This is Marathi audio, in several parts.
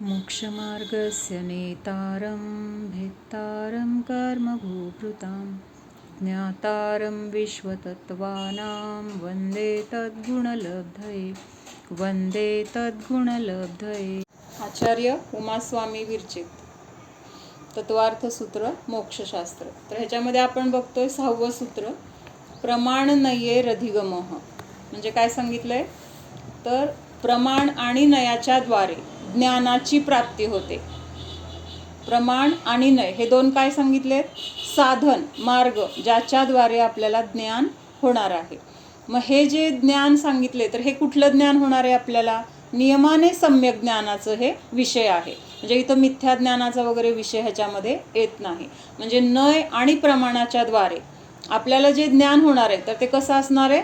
मोक्षमार्गस्य नेतारं भेत्तारं कर्मभूभृतां ज्ञातारं विश्वतत्त्वानां वन्दे तद्गुणलब्धये। आचार्य उमास्वामी विरचित तत्वार्थ सूत्र मोक्षशास्त्र। तर ह्याच्यामध्ये आपण बघतोय 6वं सूत्र, प्रमाण नयेरधिगमः। म्हणजे काय सांगितलंय तर प्रमाण आणि नयाच्या द्वारे ज्ञानाची प्राप्ती होते। प्रमाण आणि नय हे दोन काय सांगितले, साधन मार्ग ज्याच्याद्वारे आपल्याला ज्ञान होणार आहे। मग हे जे ज्ञान सांगितले तर हे कुठलं ज्ञान होणार आहे आपल्याला, नियमाने सम्यक ज्ञानाचं हे विषय आहे। म्हणजे इथं मिथ्या ज्ञानाचा वगैरे विषय ह्याच्यामध्ये येत नाही। म्हणजे नय आणि प्रमाणाच्या द्वारे आपल्याला जे ज्ञान होणार आहे तर ते कसं असणार आहे,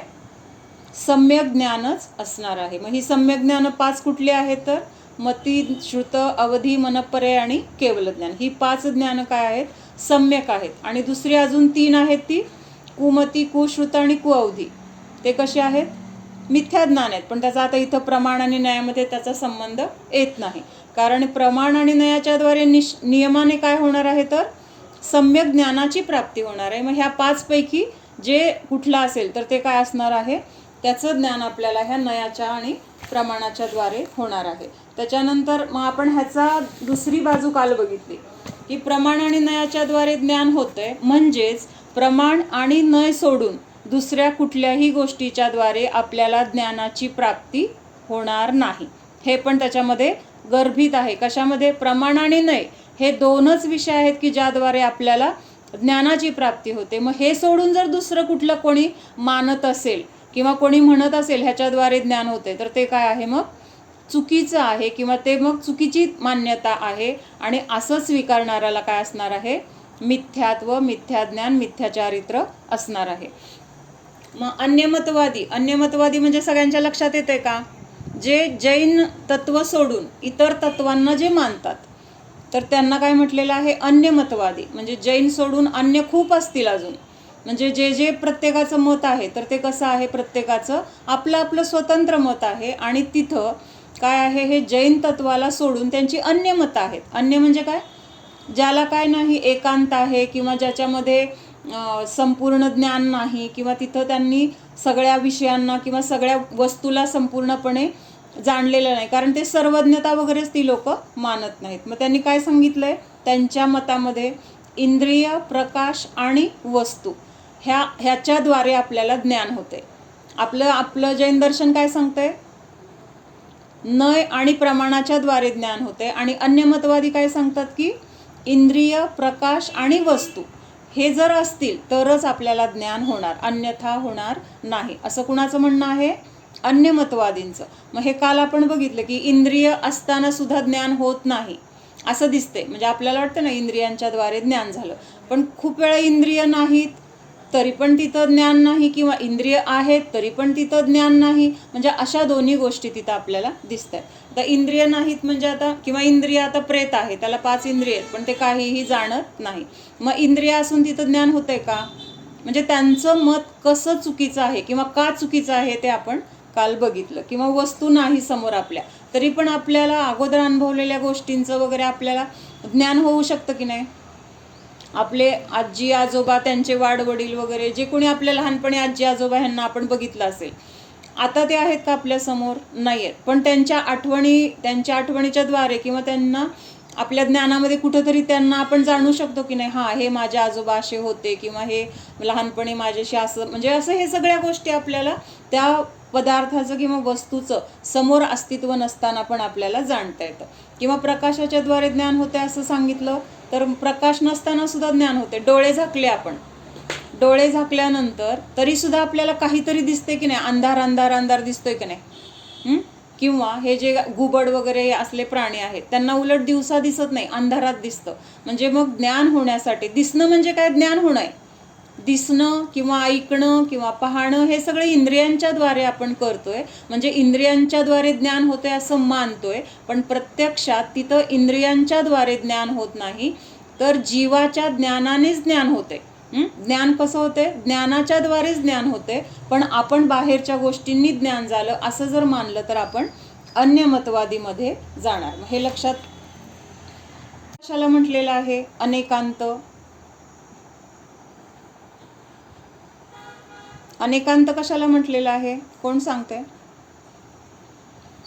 सम्यक ज्ञानच असणार आहे। मग ही सम्यक ज्ञान 5 कुठली आहेत तर मती, श्रुत, अवधी, मनपर्यय आणि केवल ज्ञान। ही 5 ज्ञान काय आहेत, सम्यक आहेत। आणि दुसरी अजून 3 आहेत, ती कुमती, कुश्रुत आणि कुअवधी। ते कसे आहेत, मिथ्या ज्ञान आहेत। पण त्याचा आता इथं प्रमाण आणि न्यायामध्ये त्याचा संबंध येत नाही, कारण प्रमाण आणि न्यायाच्या द्वारे नियमाने काय होणार आहे तर सम्यक ज्ञानाची प्राप्ती होणार आहे। मग ह्या 5 पैकी जे कुठला असेल तर ते काय असणार आहे, त्याचं ज्ञान आपल्याला ह्या नयाच्या आणि प्रमाणाच्या द्वारे होणार आहे। त्याच्यानंतर मग आपण ह्याचा दुसरी बाजू काल बघितली की प्रमाण आणि नयाच्या द्वारे ज्ञान होतंय, म्हणजेच प्रमाण आणि नय सोडून दुसऱ्या कुठल्याही गोष्टीच्या द्वारे आपल्याला ज्ञानाची प्राप्ती होणार नाही। हे पण त्याच्यामध्ये गर्भित आहे। कशामध्ये, प्रमाण आणि नय हे दोनच विषय आहेत की ज्याद्वारे आपल्याला ज्ञानाची प्राप्ती होते। मग हे सोडून जर दुसरं कुठलं कोणी मानत असेल किंवा कोणी म्हणत असेल ह्याच्याद्वारे ज्ञान होते तर ते काय आहे, मग चुकीचं आहे किंवा ते मग चुकीची मान्यता आहे। आणि असं स्वीकारणाऱ्याला काय असणार आहे, मिथ्यात्व, मिथ्याज्ञान, मिथ्याचारित्र असणार आहे। मग अन्यमतवादी म्हणजे सगळ्यांच्या लक्षात येते का, जे जैन तत्व सोडून इतर तत्वांना जे मानतात तर त्यांना काय म्हटलेलं आहे, अन्यमतवादी। म्हणजे जैन सोडून अन्य खूप असतील अजून, म्हणजे जे प्रत्येकाचं मत आहे तर ते कसं आहे, प्रत्येकाचं आपलं आपलं स्वतंत्र मत आहे। आणि तिथं काय आहे, हे जैन तत्वाला सोडून त्यांची अन्य मतं आहेत। अन्य म्हणजे काय, ज्याला काय नाही, एकांत आहे किंवा ज्याच्यामध्ये संपूर्ण ज्ञान नाही किंवा तिथं त्यांनी सगळ्या विषयांना किंवा सगळ्या वस्तूला संपूर्णपणे जाणलेलं नाही, कारण ते सर्वज्ञता वगैरेच ती लोक मानत नाहीत। मग त्यांनी काय सांगितलंय, त्यांच्या मतामध्ये इंद्रिय, प्रकाश आणि वस्तू ह्याच्याद्वारे आपल्याला ज्ञान होते। आपलं जैन दर्शन काय सांगतंय, नय आणि प्रमाणाच्या द्वारे ज्ञान होते। आणि अन्यमतवादी काय सांगतात की इंद्रिय, प्रकाश आणि वस्तू हे जर असतील तरच आपल्याला ज्ञान होणार, अन्यथा होणार नाही, असं कुणाचं म्हणणं आहे, अन्यमतवादींचं। मग हे काल आपण बघितलं की इंद्रिय असताना सुद्धा ज्ञान होत नाही असं दिसते। म्हणजे आपल्याला वाटतं ना इंद्रियांच्या द्वारे ज्ञान झालं, पण खूप वेळा इंद्रिय नाहीत तरी पण तिथं ज्ञान नाही, किंवा इंद्रिय आहेत तरी पण तिथं ज्ञान नाही। म्हणजे अशा दोन्ही गोष्टी तिथं आपल्याला दिसत आहेत। आता इंद्रिय नाहीत म्हणजे आता, किंवा इंद्रिय आता प्रेत आहे, त्याला 5 इंद्रिय आहेत पण ते काहीही जाणत नाही। मग इंद्रिय असून तिथं ज्ञान होतंय का, म्हणजे त्यांचं मत कसं चुकीचं आहे किंवा का चुकीचं आहे ते आपण काल बघितलं। किंवा वस्तू नाही समोर आपल्या तरी पण आपल्याला अगोदर अनुभवलेल्या गोष्टींचं वगैरे आपल्याला ज्ञान होऊ शकतं की नाही। आपले आजी आजोबा, त्यांचे वाडवडील वगैरे जे कोणी आपल्या लहानपणी आजी आजोबा ह्यांना आपण बघितलं असेल, आता ते आहेत का आपल्या समोर, नाही आहेत, पण त्यांच्या आठवणीच्या द्वारे किंवा त्यांना आपल्या ज्ञानामध्ये कुठंतरी त्यांना आपण जाणू शकतो की नाही, हां हे माझे आजोबा असे होते किंवा हे लहानपणी माझ्याशी असं, म्हणजे असं हे सगळ्या गोष्टी आपल्याला त्या पदार्थाचं किंवा वस्तूचं समोर अस्तित्व नसताना पण आपल्याला जाणता येतं। किंवा प्रकाशाच्या द्वारे ज्ञान होते असं सांगितलं तर प्रकाश नसताना सुद्धा ज्ञान होते। डोळे झाकले आपण, डोळे झाकल्यानंतर तरी सुद्धा आपल्याला काहीतरी दिसते की नाही, अंधार अंधार अंधार दिसतोय की नाही। किंवा हे जे घुबड वगैरे असले प्राणी आहेत त्यांना उलट दिवसा दिसत नाही, अंधारात दिसतं। म्हणजे मग ज्ञान होण्यासाठी दिसणं म्हणजे काय, ज्ञान होणं आहे। दिसणं किंवा ऐकणं किंवा पाहणं हे सगळे इंद्रियांच्या द्वारे आपण करतोय, म्हणजे इंद्रियांच्या द्वारे ज्ञान होतंय असं मानतोय, पण प्रत्यक्षात तिथं इंद्रियांच्या द्वारे ज्ञान होत नाही तर जीवाच्या ज्ञानानेच ज्ञान होते। ज्ञान कसं होते, ज्ञानाच्या द्वारेच ज्ञान होते, पण आपण बाहेरच्या गोष्टींनी ज्ञान झालं असं जर मानलं तर आपण अन्यमतवादीमध्ये जाणार. हे लक्षात कशाला म्हटलेलं आहे अनेकांत? अनेकांत कशाला म्हटलेलं आहे, कोण सांगते?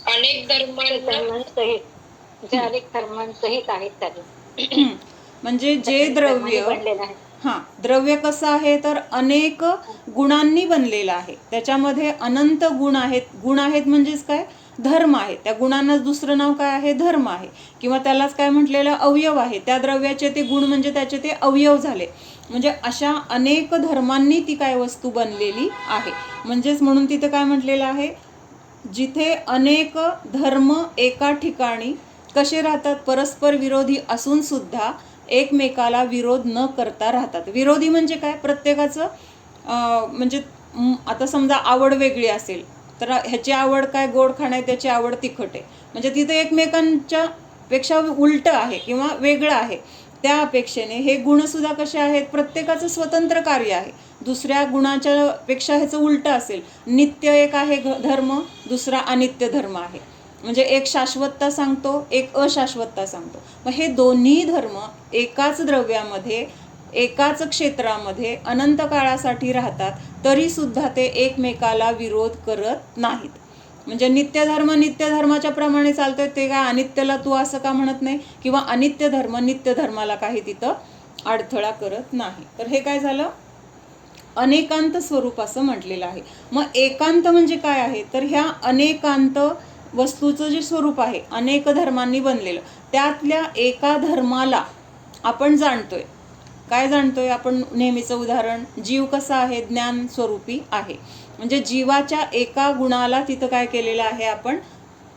अनेक धर्मांसहित, जे अनेक धर्मांसहित आहेत त्याने. म्हणजे जे द्रव्य, द्रव्य कसं आहे तर अनेक गुणांनी बनलेलं आहे, त्याच्यामध्ये अनंत गुण आहेत. गुण आहेत म्हणजेच काय, धर्म आहे. त्या गुणांना दुसरं नाव काय आहे, धर्म आहे, किंवा त्यालाच काय म्हटलेलं, अवयव आहे. त्या द्रव्याचे ते गुण म्हणजे त्याचे ते अवयव झाले. म्हणजे अशा अनेक धर्मांनी ती काय वस्तू बनलेली आहे. म्हणजेच म्हणून तिथं काय म्हटलेलं आहे, जिथे अनेक धर्म एका ठिकाणी कसे राहतात, परस्पर विरोधी असून सुद्धा एकमेकाला विरोध न करता राहतात. विरोधी म्हणजे काय, प्रत्येकाचं म्हणजे आता समजा आवड वेगळी असेल तर ह्याची आवड काय गोड खाणं आहे, त्याची आवड तिखट आहे, म्हणजे तिथं एकमेकांच्या पेक्षा उलट आहे किंवा वेगळं आहे. त्या अपेक्षेने हे गुणसुद्धा कसे आहेत, प्रत्येकाचं स्वतंत्र कार्य आहे. दुसऱ्या गुणाच्या पेक्षा ह्याचं उलट असेल, नित्य एक आहे धर्म, दुसरा अनित्य धर्म आहे. म्हणजे एक शाश्वतता सांगतो, एक अशाश्वतता सांगतो. मग हे दोन्ही धर्म एकाच द्रव्यामध्ये एकाच क्षेत्रामध्ये अनंत काळासाठी राहतात, तरी सुद्धा ते एकमेकाला विरोध करत नाहीत. म्हणजे नित्य धर्म नित्य धर्माच्या प्रमाणे चालतोय, ते काय अनित्यला तू असं का म्हणत नाही, किंवा अनित्य धर्म नित्य धर्माला काही तिथं अडथळा करत नाही. तर हे काय झालं, अनेकांत स्वरूप असं म्हटलेलं आहे. मग एकांत म्हणजे काय आहे, तर ह्या अनेकांत वस्तूचं जे स्वरूप आहे अनेक धर्मांनी बनलेलं, त्यातल्या एका धर्माला आपण जाणतोय. काय जाणतोय आपण, नेहमीचं उदाहरण, जीव कसा आहे, ज्ञान स्वरूपी आहे. म्हणजे जीवाच्या एका गुणाला तिथं काय केलेलं आहे, आपण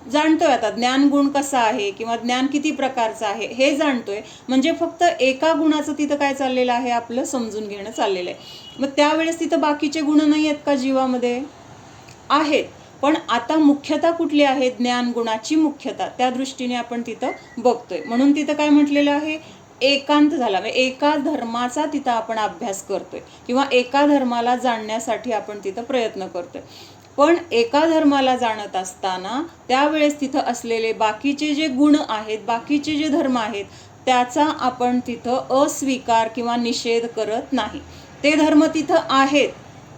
जाणतोय. आता ज्ञान गुण कसा आहे किंवा ज्ञान किती प्रकारचं आहे हे जाणतोय. म्हणजे फक्त एका गुणाचं तिथं काय चाललेलं आहे, आपलं समजून घेणं चाललेलं आहे. मग त्यावेळेस तिथं बाकीचे गुण नाही आहेत का जीवामध्ये, आहेत. पण आता मुख्यता कुठली आहे, ज्ञान गुणाची मुख्यता, त्या दृष्टीने आपण तिथं बघतोय. म्हणून तिथं काय म्हटलेलं आहे, एकांत झाला. एका धर्माचा तिथं आपण अभ्यास करतोय किंवा एका धर्माला जाणण्यासाठी आपण तिथं प्रयत्न करतोय. पण एका धर्माला जाणत असताना त्यावेळेस तिथं असलेले बाकीचे जे गुण आहेत, बाकीचे जे धर्म आहेत, त्याचा आपण तिथं अस्वीकार किंवा निषेध करत नाही. ते धर्म तिथं आहेत,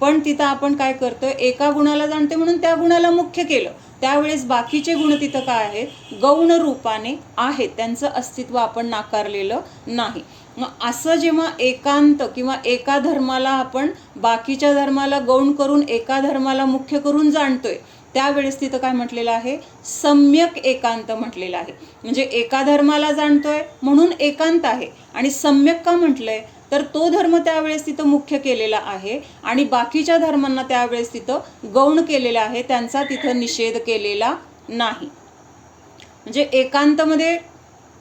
पण तिथं आपण काय करतोय, एका गुणाला जाणते म्हणून त्या गुणाला मुख्य केलं. त्यावेळेस बाकीचे गुण तिथं काय आहेत, गौण रूपाने आहेत, त्यांचं अस्तित्व आपण नाकारलेलं नाही. मग असं जेव्हा एकांत किंवा एका धर्माला आपण बाकीच्या धर्माला गौण करून एका धर्माला मुख्य करून जाणतोय, त्यावेळेस तिथं काय म्हटलेलं आहे, सम्यक एकांत म्हटलेलं आहे. म्हणजे एका धर्माला जाणतोय म्हणून एकांत आहे. आणि सम्यक का म्हटलंय, तर तो धर्म त्यावेळेस तिथं मुख्य केलेला आहे आणि बाकीच्या धर्मांना त्यावेळेस तिथं गौण केलेला आहे, त्यांचा तिथं निषेध केलेला नाही. म्हणजे एकांतमध्ये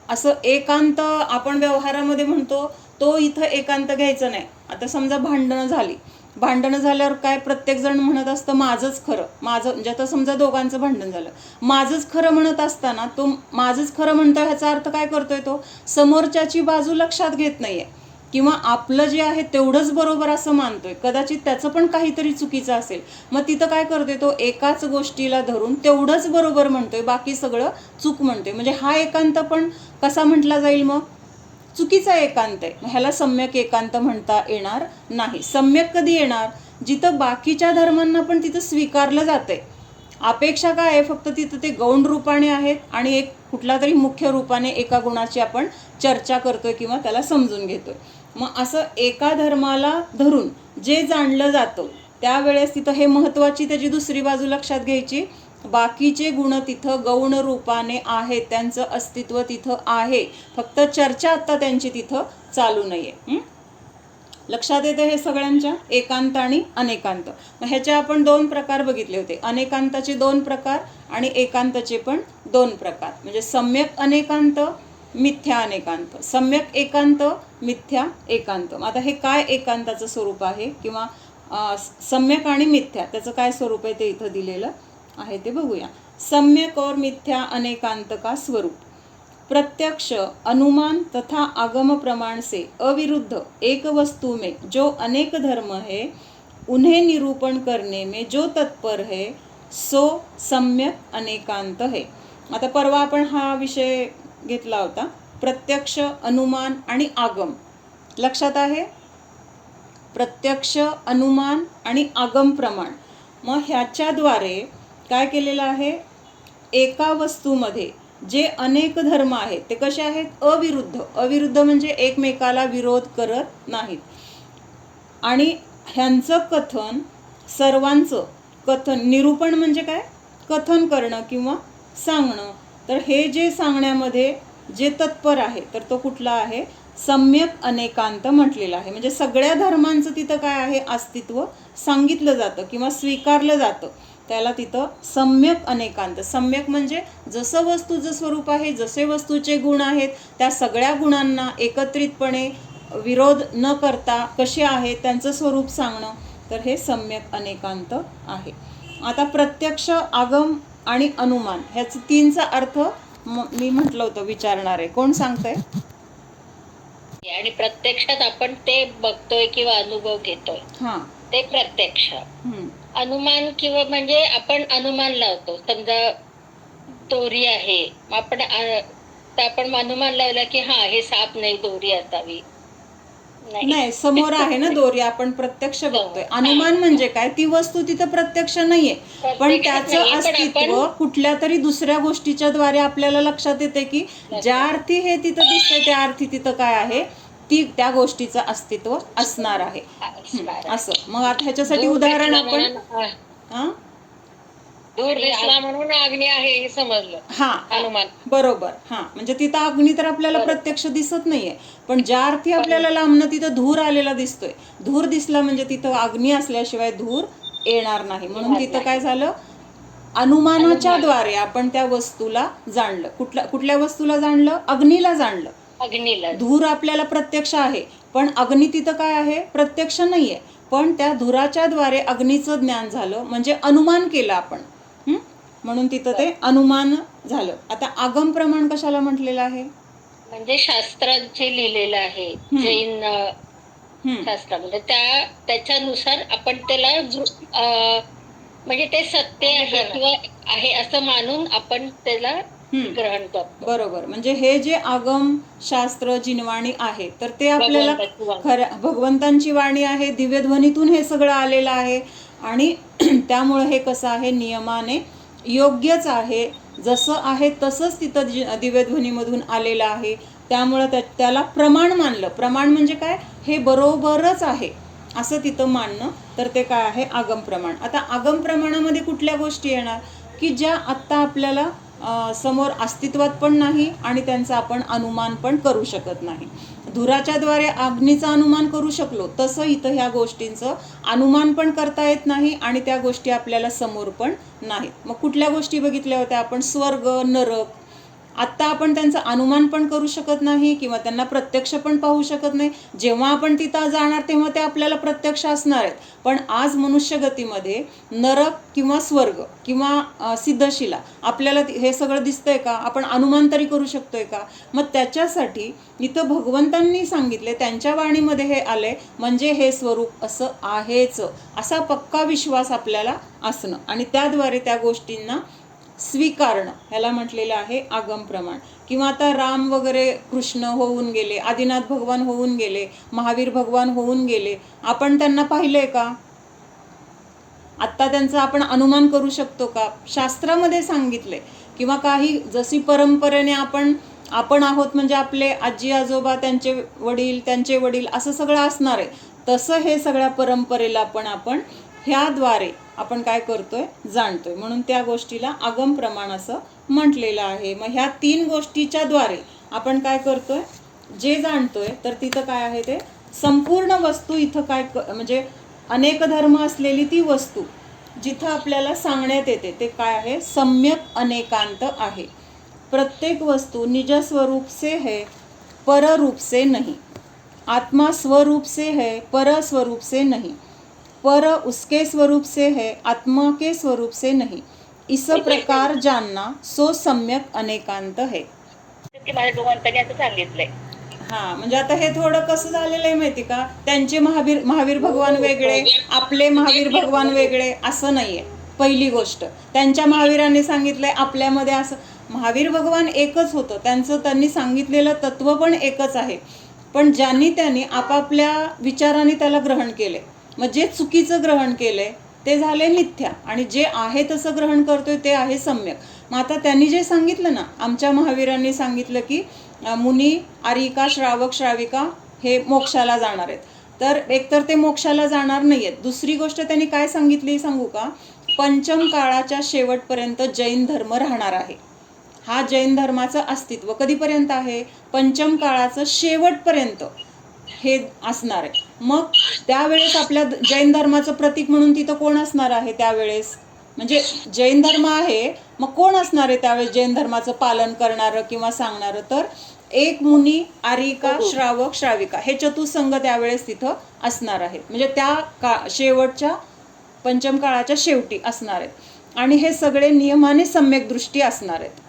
असं एकांत आपण व्यवहारामध्ये म्हणतो, तो इथं एकांत घ्यायचं नाही. आता समजा भांडणं झाल्यावर काय प्रत्येकजण म्हणत असतं माझंच खरं, माझं. म्हणजे आता समजा दोघांचं भांडण झालं, माझंच खरं म्हणत असताना तो माझंच खरं म्हणतोय, ह्याचा अर्थ काय करतोय, तो समोरच्याची बाजू लक्षात घेत नाहीये किंवा आपलं जे आहे तेवढंच बरोबर असं मानतोय. कदाचित त्याचं पण काहीतरी चुकीचं असेल. मग तिथं काय करतोय, तो एकाच गोष्टीला धरून तेवढंच बरोबर म्हणतोय, बाकी सगळं चूक म्हणतोय. म्हणजे हा एकांत पण कसा म्हटला जाईल, मग चुकीचा एकांत आहे. ह्याला सम्यक एकांत म्हणता येणार नाही. सम्यक कधी येणार, जिथं बाकीच्या धर्मांना पण तिथं स्वीकारलं जातंय. अपेक्षा काय आहे, फक्त तिथं ते गौण रूपाने आहेत आणि एक कुठला तरी मुख्य रूपाने एका गुणाची आपण चर्चा करतोय किंवा त्याला समजून घेतोय. मग असं एका धर्माला धरून जे जाणलं जातं, त्यावेळेस तिथं हे महत्त्वाची त्याची दुसरी बाजू लक्षात घ्यायची, बाकीचे गुण तिथं गौण रूपाने आहेत, त्यांचं अस्तित्व तिथं आहे, फक्त चर्चा आत्ता त्यांची तिथं चालू नाहीये. लक्षात येते हे सगळ्यांच्या, एकांत आणि अनेकांत. ह्याचे आपण 2 प्रकार बघितले होते, अनेकांताचे 2 प्रकार आणि एकांताचे पण 2 प्रकार. म्हणजे सम्यक अनेकांत, मिथ्या अनेकांत. सम्यक एकांत, मिथ्या एकांत. आता हे काय एकांताचं स्वरूप आहे किंवा सम्यक आणि मिथ्या त्याचं काय स्वरूप आहे ते इथं दिलेलं आहे, ते बघूया. सम्यक और मिथ्या अनेकांत का स्वरूप, प्रत्यक्ष अनुमान तथा आगम प्रमाण से अविरुद्ध एक वस्तु में जो अनेक धर्म है, उन्हें निरूपण करने में जो तत्पर है, सो सम्यक अनेकांत है. आता परवा आपण हा विषय घेतला होता, प्रत्यक्ष, अनुमान आणि आगम. लक्षात आहे? प्रत्यक्ष, अनुमान आणि आगम प्रमाण. मग ह्याच्याद्वारे काय केलेलं आहे, एका वस्तूमध्ये जे अनेक धर्म आहेत ते कसे आहेत, अविरुद्ध. अविरुद्ध म्हणजे एकमेकाला विरोध करत नाहीत. आणि ह्यांचं कथन, सर्वांचं कथन, निरूपण म्हणजे काय, कथन करणं किंवा सांगणं. तर हे जे सांगण्यामध्ये जे तत्पर आहे तर तो कुठला आहे, सम्यक अनेकांत म्हटलेला आहे. म्हणजे सगळ्या धर्मांचं तिथं काय आहे, अस्तित्व सांगितलं जातं किंवा स्वीकारलं जातं. त्याला तिथं सम्यक अनेकांत. सम्यक म्हणजे जसं वस्तूचं स्वरूप आहे, जसे वस्तूचे गुण आहेत, त्या सगळ्या गुणांना एकत्रितपणे विरोध न करता कसे आहे त्यांचं स्वरूप सांगणं. तर हे सम्यक अनेकांत आहे. आता प्रत्यक्ष, आगम आणि अनुमान ह्याचं तीनचा अर्थ मी म्हटलं होतं विचारणार आहे. कोण सांगतंय? आणि प्रत्यक्षात आपण ते बघतोय किंवा अनुभव घेतोय हां. ते प्रत्यक्ष. अनुमान किंवा म्हणजे आपण अनुमान लावतो. समजा दोरी आहे, आपण अनुमान लावला की हा हे साप नाही, दोरी असावी. नाही, समोर आहे ना दोरी, आपण प्रत्यक्ष बघतोय. अनुमान म्हणजे काय, ती वस्तू तिथं प्रत्यक्ष नाहीये, पण त्याचं अस्तित्व कुठल्या तरी दुसऱ्या गोष्टीच्या द्वारे आपल्याला लक्षात येते की ज्या अर्थी हे तिथं दिसतंय त्या अर्थी तिथं काय आहे, ती त्या गोष्टीचं अस्तित्व असणार आहे. असं. मग आता ह्याच्यासाठी उदाहरण आपण दूर दिसला म्हणून अग्नी आहे हे समजलं. अनुमान. बरोबर. म्हणजे तिथं अग्नी तर आपल्याला प्रत्यक्ष दिसत नाहीये, पण ज्या अर्थी आपल्याला लांबनं तिथं धूर आलेला दिसतोय, धूर दिसला म्हणजे तिथं अग्नी असल्याशिवाय धूर येणार नाही. म्हणून तिथं काय झालं, अनुमानाच्या द्वारे आपण त्या वस्तूला जाणलं. कुठल्या वस्तूला जाणलं, अग्नीला जाणलं. अग्नीला. धूर आपल्याला प्रत्यक्ष आहे, पण अग्नी तिथं काय आहे, प्रत्यक्ष नाहीये, पण त्या धुराच्या द्वारे अग्नीचं ज्ञान झालं म्हणजे अनुमान केलं आपण. म्हणून तिथं ते अनुमान झालं. आता आगम प्रमाण कशाला म्हटलेलं आहे, म्हणजे शास्त्रात जे लिहिलेलं आहे, जैन शास्त्रामध्ये त्याच्यानुसार आपण त्याला म्हणजे ते सत्य आहे किंवा आहे असं मानून आपण त्याला ग्रहण करतो. बरोबर. म्हणजे हे जे आगम शास्त्र जिनवाणी आहे तर ते आपल्याला खऱ्या भगवंतांची वाणी आहे, दिव्यध्वनीतून हे सगळं आलेलं आहे. आणि त्यामुळे हे कसं आहे, नियमाने योग्यच आहे, जसं आहे तसंच तिथं दिव्यध्वनीमधून आलेलं आहे. त्यामुळं त्याला प्रमाण मानलं. प्रमाण म्हणजे काय, हे बरोबरच आहे असं तिथं मानणं, तर ते काय आहे, आगम प्रमाण. आता आगम प्रमाणामध्ये कुठल्या गोष्टी येणार की ज्या आत्ता आपल्याला समोर अस्तित्वात पण नाही आणि त्यांचं आपण अनुमान पण करू शकत नाही. धुराच्या द्वारे अग्नीचं अनुमान करू शकलो, तसं इथं ह्या गोष्टींचं अनुमान पण करता येत नाही आणि त्या गोष्टी आपल्याला समोर पण नाहीत. मग कुठल्या गोष्टी बघितल्या होत्या आपण, स्वर्ग, नरक. आत्ता आपण त्यांचं अनुमान पण करू शकत नाही किंवा त्यांना प्रत्यक्ष पण पाहू शकत नाही. जेव्हा आपण तिथं जाणार तेव्हा ते आपल्याला प्रत्यक्ष असणार आहेत. पण आज मनुष्य गतीमध्ये नरक किंवा स्वर्ग किंवा सिद्धशिला आपल्याला हे सगळं दिसतंय का, आपण अनुमान तरी करू शकतोय का. मग त्याच्यासाठी इथं भगवंतांनी सांगितले, त्यांच्या वाणीमध्ये हे आलंय म्हणजे हे स्वरूप असं आहेच असा पक्का विश्वास आपल्याला असणं आणि त्याद्वारे त्या गोष्टींना स्वीकारणं, ह्याला म्हटलेलं आहे आगम प्रमाण. किंवा आता राम वगैरे कृष्ण होऊन गेले, आदिनाथ भगवान होऊन गेले, महावीर भगवान होऊन गेले, आपण त्यांना पाहिलंय का, आत्ता त्यांचं आपण अनुमान करू शकतो का, शास्त्रामध्ये सांगितलंय. किंवा काही जशी परंपरेने आपण आहोत म्हणजे आपले आजी आजोबा, त्यांचे वडील असं सगळं असणार आहे, तसं हे सगळ्या परंपरेला पण आपण ह्याद्वारे आपण काय करतोय, जाणतोय. म्हणून त्या गोष्टीला आगम प्रमाण असं म्हटलेलं आहे. मग ह्या तीन गोष्टीच्या द्वारे आपण काय करतोय, जे जाणतोय तर तिथं काय आहे, ते संपूर्ण वस्तू इथं काय म्हणजे अनेक धर्म असलेली ती वस्तू जिथं आपल्याला सांगण्यात येते ते काय आहे, सम्यक अनेकांत आहे. प्रत्येक वस्तू निज स्वरूप से है, पर रूप से नहीं. आत्मा स्वरूप से है, पर स्वरूप से नहीं. पर उसके स्वरूप से है, आत्मा के स्वरूप से नहीं. इस प्रकार जानना सो सम्यक अनेकांत है. सांगितलंय. म्हणजे आता हे थोडं कसं झालेलं आहे माहिती का, त्यांचे महावीर भगवान वेगळे, आपले महावीर भगवान वेगळे असं नाहीये. पहिली गोष्ट त्यांच्या महावीरांनी सांगितलंय आपल्यामध्ये असं. महावीर भगवान एकच होतं, त्यांनी सांगितलेलं तत्व पण एकच आहे, पण त्यांनी आपापल्या विचाराने त्याला ग्रहण केले. मग जे चुकीचं ग्रहण केलंय ते झाले मिथ्या, आणि जे आहे तसं ग्रहण करतोय ते आहे सम्यक. मग आता त्यांनी जे सांगितलं ना, आमच्या महावीरांनी सांगितलं की मुनी, आरिका, श्रावक, श्राविका हे मोक्षाला जाणार आहेत. तर एकतर ते मोक्षाला जाणार नाही आहेत. दुसरी गोष्ट त्यांनी काय सांगितली सांगू का? पंचम काळाच्या शेवटपर्यंत जैन धर्म राहणार आहे. हा जैन धर्माचं अस्तित्व कधीपर्यंत आहे? पंचम काळाचं शेवटपर्यंत हे असणार आहे. मग त्यावेळेस आपल्या जैन धर्माचं प्रतीक म्हणून तिथं कोण असणार आहे त्यावेळेस? म्हणजे जैन धर्म आहे, मग कोण असणार आहे त्यावेळेस जैन धर्माचं पालन करणारं किंवा सांगणारं? तर एक मुनी, आरिका, श्रावक, श्राविका हे चतुसंग त्यावेळेस तिथं असणार आहेत. म्हणजे त्या शेवटच्या पंचम काळाच्या शेवटी असणार आहेत, आणि हे सगळे नियमाने सम्यक दृष्टी असणार आहेत.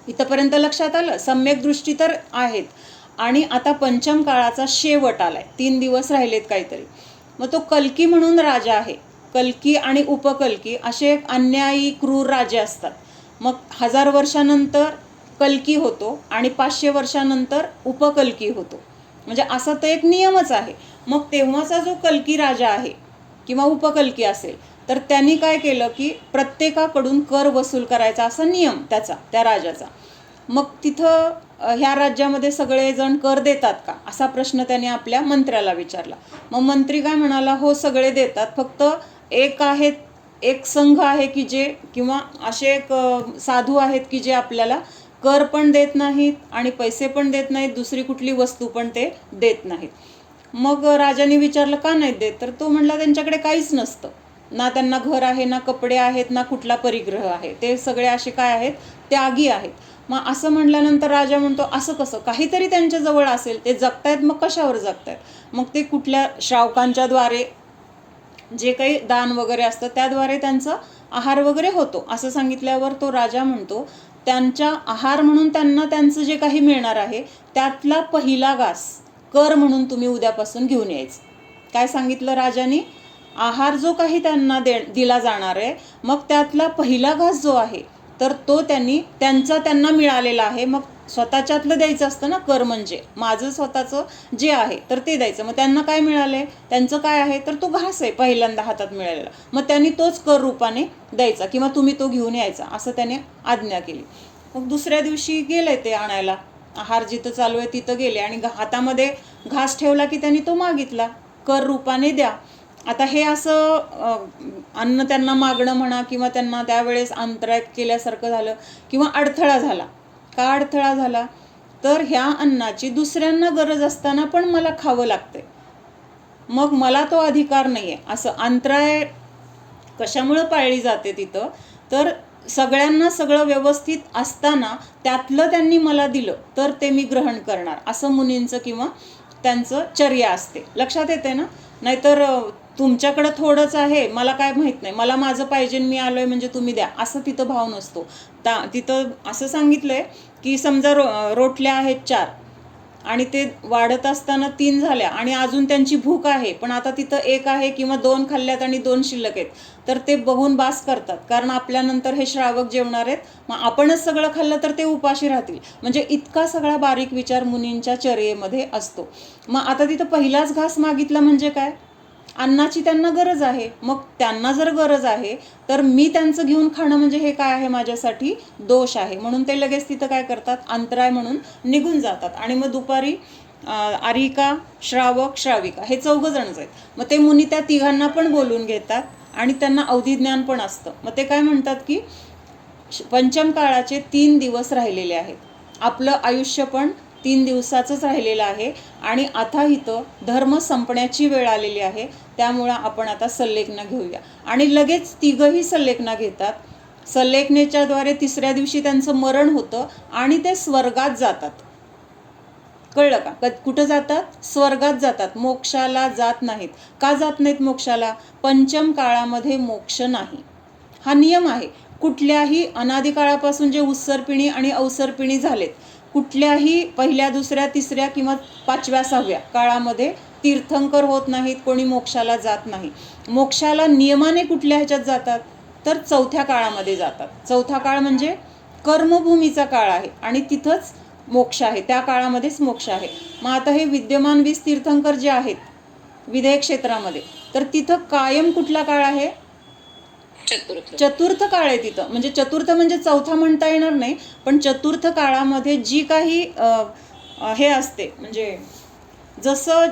इथंपर्यंत लक्षात आलं? सम्यक दृष्टी तर आहेत. आणि आता पंचम काळाचा शेवट आलाय, 3 दिवस राहिलेत काहीतरी. मग तो कल्की म्हणून राजा आहे. कल्की आणि उपकल्की असे एक अन्यायी क्रूर राजे असतात. मग 1000 वर्षानंतर कल्की होतो आणि 500 वर्षानंतर उपकल्की होतो. म्हणजे असा तो एक नियमच आहे. मग तेव्हाचा जो कल्की राजा आहे किंवा उपकल्की असेल, तर त्यांनी काय केलं की प्रत्येकाकडून कर वसूल करायचा असा नियम त्या राजाचा. मग तिथं ह्या राज्यामध्ये सगळेजण कर देतात का, असा प्रश्न त्यांनी आपल्या मंत्र्याला विचारला. मग मंत्री काय म्हणाला, हो सगळे देतात, फक्त एक संघ आहे की जे, किंवा असे एक साधू आहेत की जे आपल्याला कर पण देत नाहीत आणि पैसे पण देत नाहीत, दुसरी कुठली वस्तू पण ते देत नाहीत. मग राजाने विचारलं का नाही देत? तर तो म्हणला त्यांच्याकडे काहीच नसतं, ना त्यांना घर आहे, ना कपडे आहेत, ना कुठला परिग्रह आहे, ते सगळे असे काय आहेत, त्यागी आहेत. मग असं म्हटल्यानंतर राजा म्हणतो असं कसं, काहीतरी त्यांच्याजवळ असेल, ते जगतायत, मग कशावर जगतायत? मग ते कुठल्या श्रावकांच्या द्वारे जे काही दान वगैरे असतं त्याद्वारे त्यांचा आहार वगैरे होतो, असं सांगितल्यावर तो राजा म्हणतो त्यांच्या आहार म्हणून त्यांना त्यांचं जे काही मिळणार आहे त्यातला पहिला घास कर म्हणून तुम्ही उद्यापासून घेऊन यायचं. काय सांगितलं राजाने? आहार जो काही त्यांना दिला जाणार आहे, मग त्यातला पहिला घास जो आहे तर तो त्यांना मिळालेला आहे. मग स्वतःच्यातलं द्यायचं असतं ना कर, म्हणजे माझं स्वतःचं जे आहे तर ते द्यायचं. मग त्यांना काय मिळालंय, त्यांचं काय आहे, तर तो घास आहे पहिल्यांदा हातात मिळालेला. मग त्यांनी तोच कर रूपाने द्यायचा किंवा तुम्ही तो घेऊन यायचा, असं त्याने आज्ञा केली. मग दुसऱ्या दिवशी गेले ते आणायला, आहार जिथं चालू आहे तिथं गेले आणि हातामध्ये घास ठेवला की त्यांनी तो मागितला, कर रूपाने द्या. आता हे असं अन्न त्यांना मागणं म्हणा किंवा त्यांना त्यावेळेस अंतराय केल्यासारखं झालं किंवा अडथळा झाला. का अडथळा झाला? तर ह्या अन्नाची दुसऱ्यांना गरज असताना पण मला खावं लागते, मग मला तो अधिकार नाही आहे. असं अंतराय कशामुळं पाळली जाते तिथं? तर सगळ्यांना सगळं व्यवस्थित असताना त्यातलं त्यांनी मला दिलं तर ते मी ग्रहण करणार, असं मुनींचं किंवा त्यांचं चर्या असते. लक्षात येते ना? नाहीतर तुमच्याकडं थोडंच आहे, मला काय माहीत नाही, मला माझं पाहिजे, मी आलोय म्हणजे तुम्ही द्या, असं तिथं भाव नसतो. तिथं असं सांगितलंय की समजा रोटल्या आहेत 4 आणि ते वाढत असताना 3 झाल्या आणि अजून त्यांची भूक आहे, पण आता तिथं 1 आहे किंवा 2 खाल्ल्यात आणि 2 शिल्लक आहेत, तर ते बघून बास करतात, कारण आपल्यानंतर हे श्रावक जेवणार आहेत, मग आपणच सगळं खाल्लं तर ते उपाशी राहतील. म्हणजे इतका सगळा बारीक विचार मुनींच्या चर्येमध्ये असतो. मग आता तिथं पहिलाच घास मागितला म्हणजे काय? अन्नाची त्यांना गरज आहे. मग त्यांना जर गरज आहे तर मी त्यांचं घेऊन खाणं म्हणजे हे काय आहे, माझ्यासाठी दोष आहे. म्हणून ते लगेच तिथं काय करतात, अंतराय म्हणून निघून जातात. आणि मग दुपारी आरिका, श्रावक, श्राविका हे 4 जणच आहेत. मग ते मुनी त्या तिघांना पण बोलून घेतात आणि त्यांना अवधी ज्ञान पण असतं. मग ते काय म्हणतात की पंचम काळाचे 3 दिवस राहिलेले आहेत, आपलं आयुष्य पण 3 दिवसाचंच राहिलेलं आहे आणि आता इथं धर्म संपण्याची वेळ आलेली आहे, त्यामुळं आपण आता सल्लेखना घेऊया. आणि लगेच तिघंही सल्लेखना घेतात. सल्लेखनेच्याद्वारे 3ऱ्या दिवशी त्यांचं मरण होतं आणि ते स्वर्गात जातात. कळलं का? कुठं जातात? स्वर्गात जातात, मोक्षाला जात नाहीत. का जात नाहीत मोक्षाला? पंचम काळामध्ये मोक्ष नाही, हा नियम आहे. कुठल्याही अनादिकाळापासून जे उत्सर्पिणी आणि अवसर्पिणी झालेत, कुठल्याही पहिल्या, दुसऱ्या, तिसऱ्या किंवा 5व्या, 6व्या काळामध्ये तीर्थंकर होत नाहीत, कोणी मोक्षाला जात नाही. मोक्षाला नियमाने कुठल्या ह्याच्यात जातात? तर चौथ्या काळामध्ये जातात. चौथा काळ म्हणजे कर्मभूमीचा काळ आहे आणि तिथंच मोक्ष आहे, त्या काळामध्येच मोक्ष आहे. मग आता हे विद्यमान 20 तीर्थंकर जे आहेत विधेय क्षेत्रामध्ये, तर तिथं कायम कुठला काळ आहे? चतुर्थ काळ आहे तिथं. म्हणजे चतुर्थ म्हणजे चौथा म्हणता येणार नाही, पण चतुर्थ काळामध्ये जी काही हे असते, म्हणजे जसं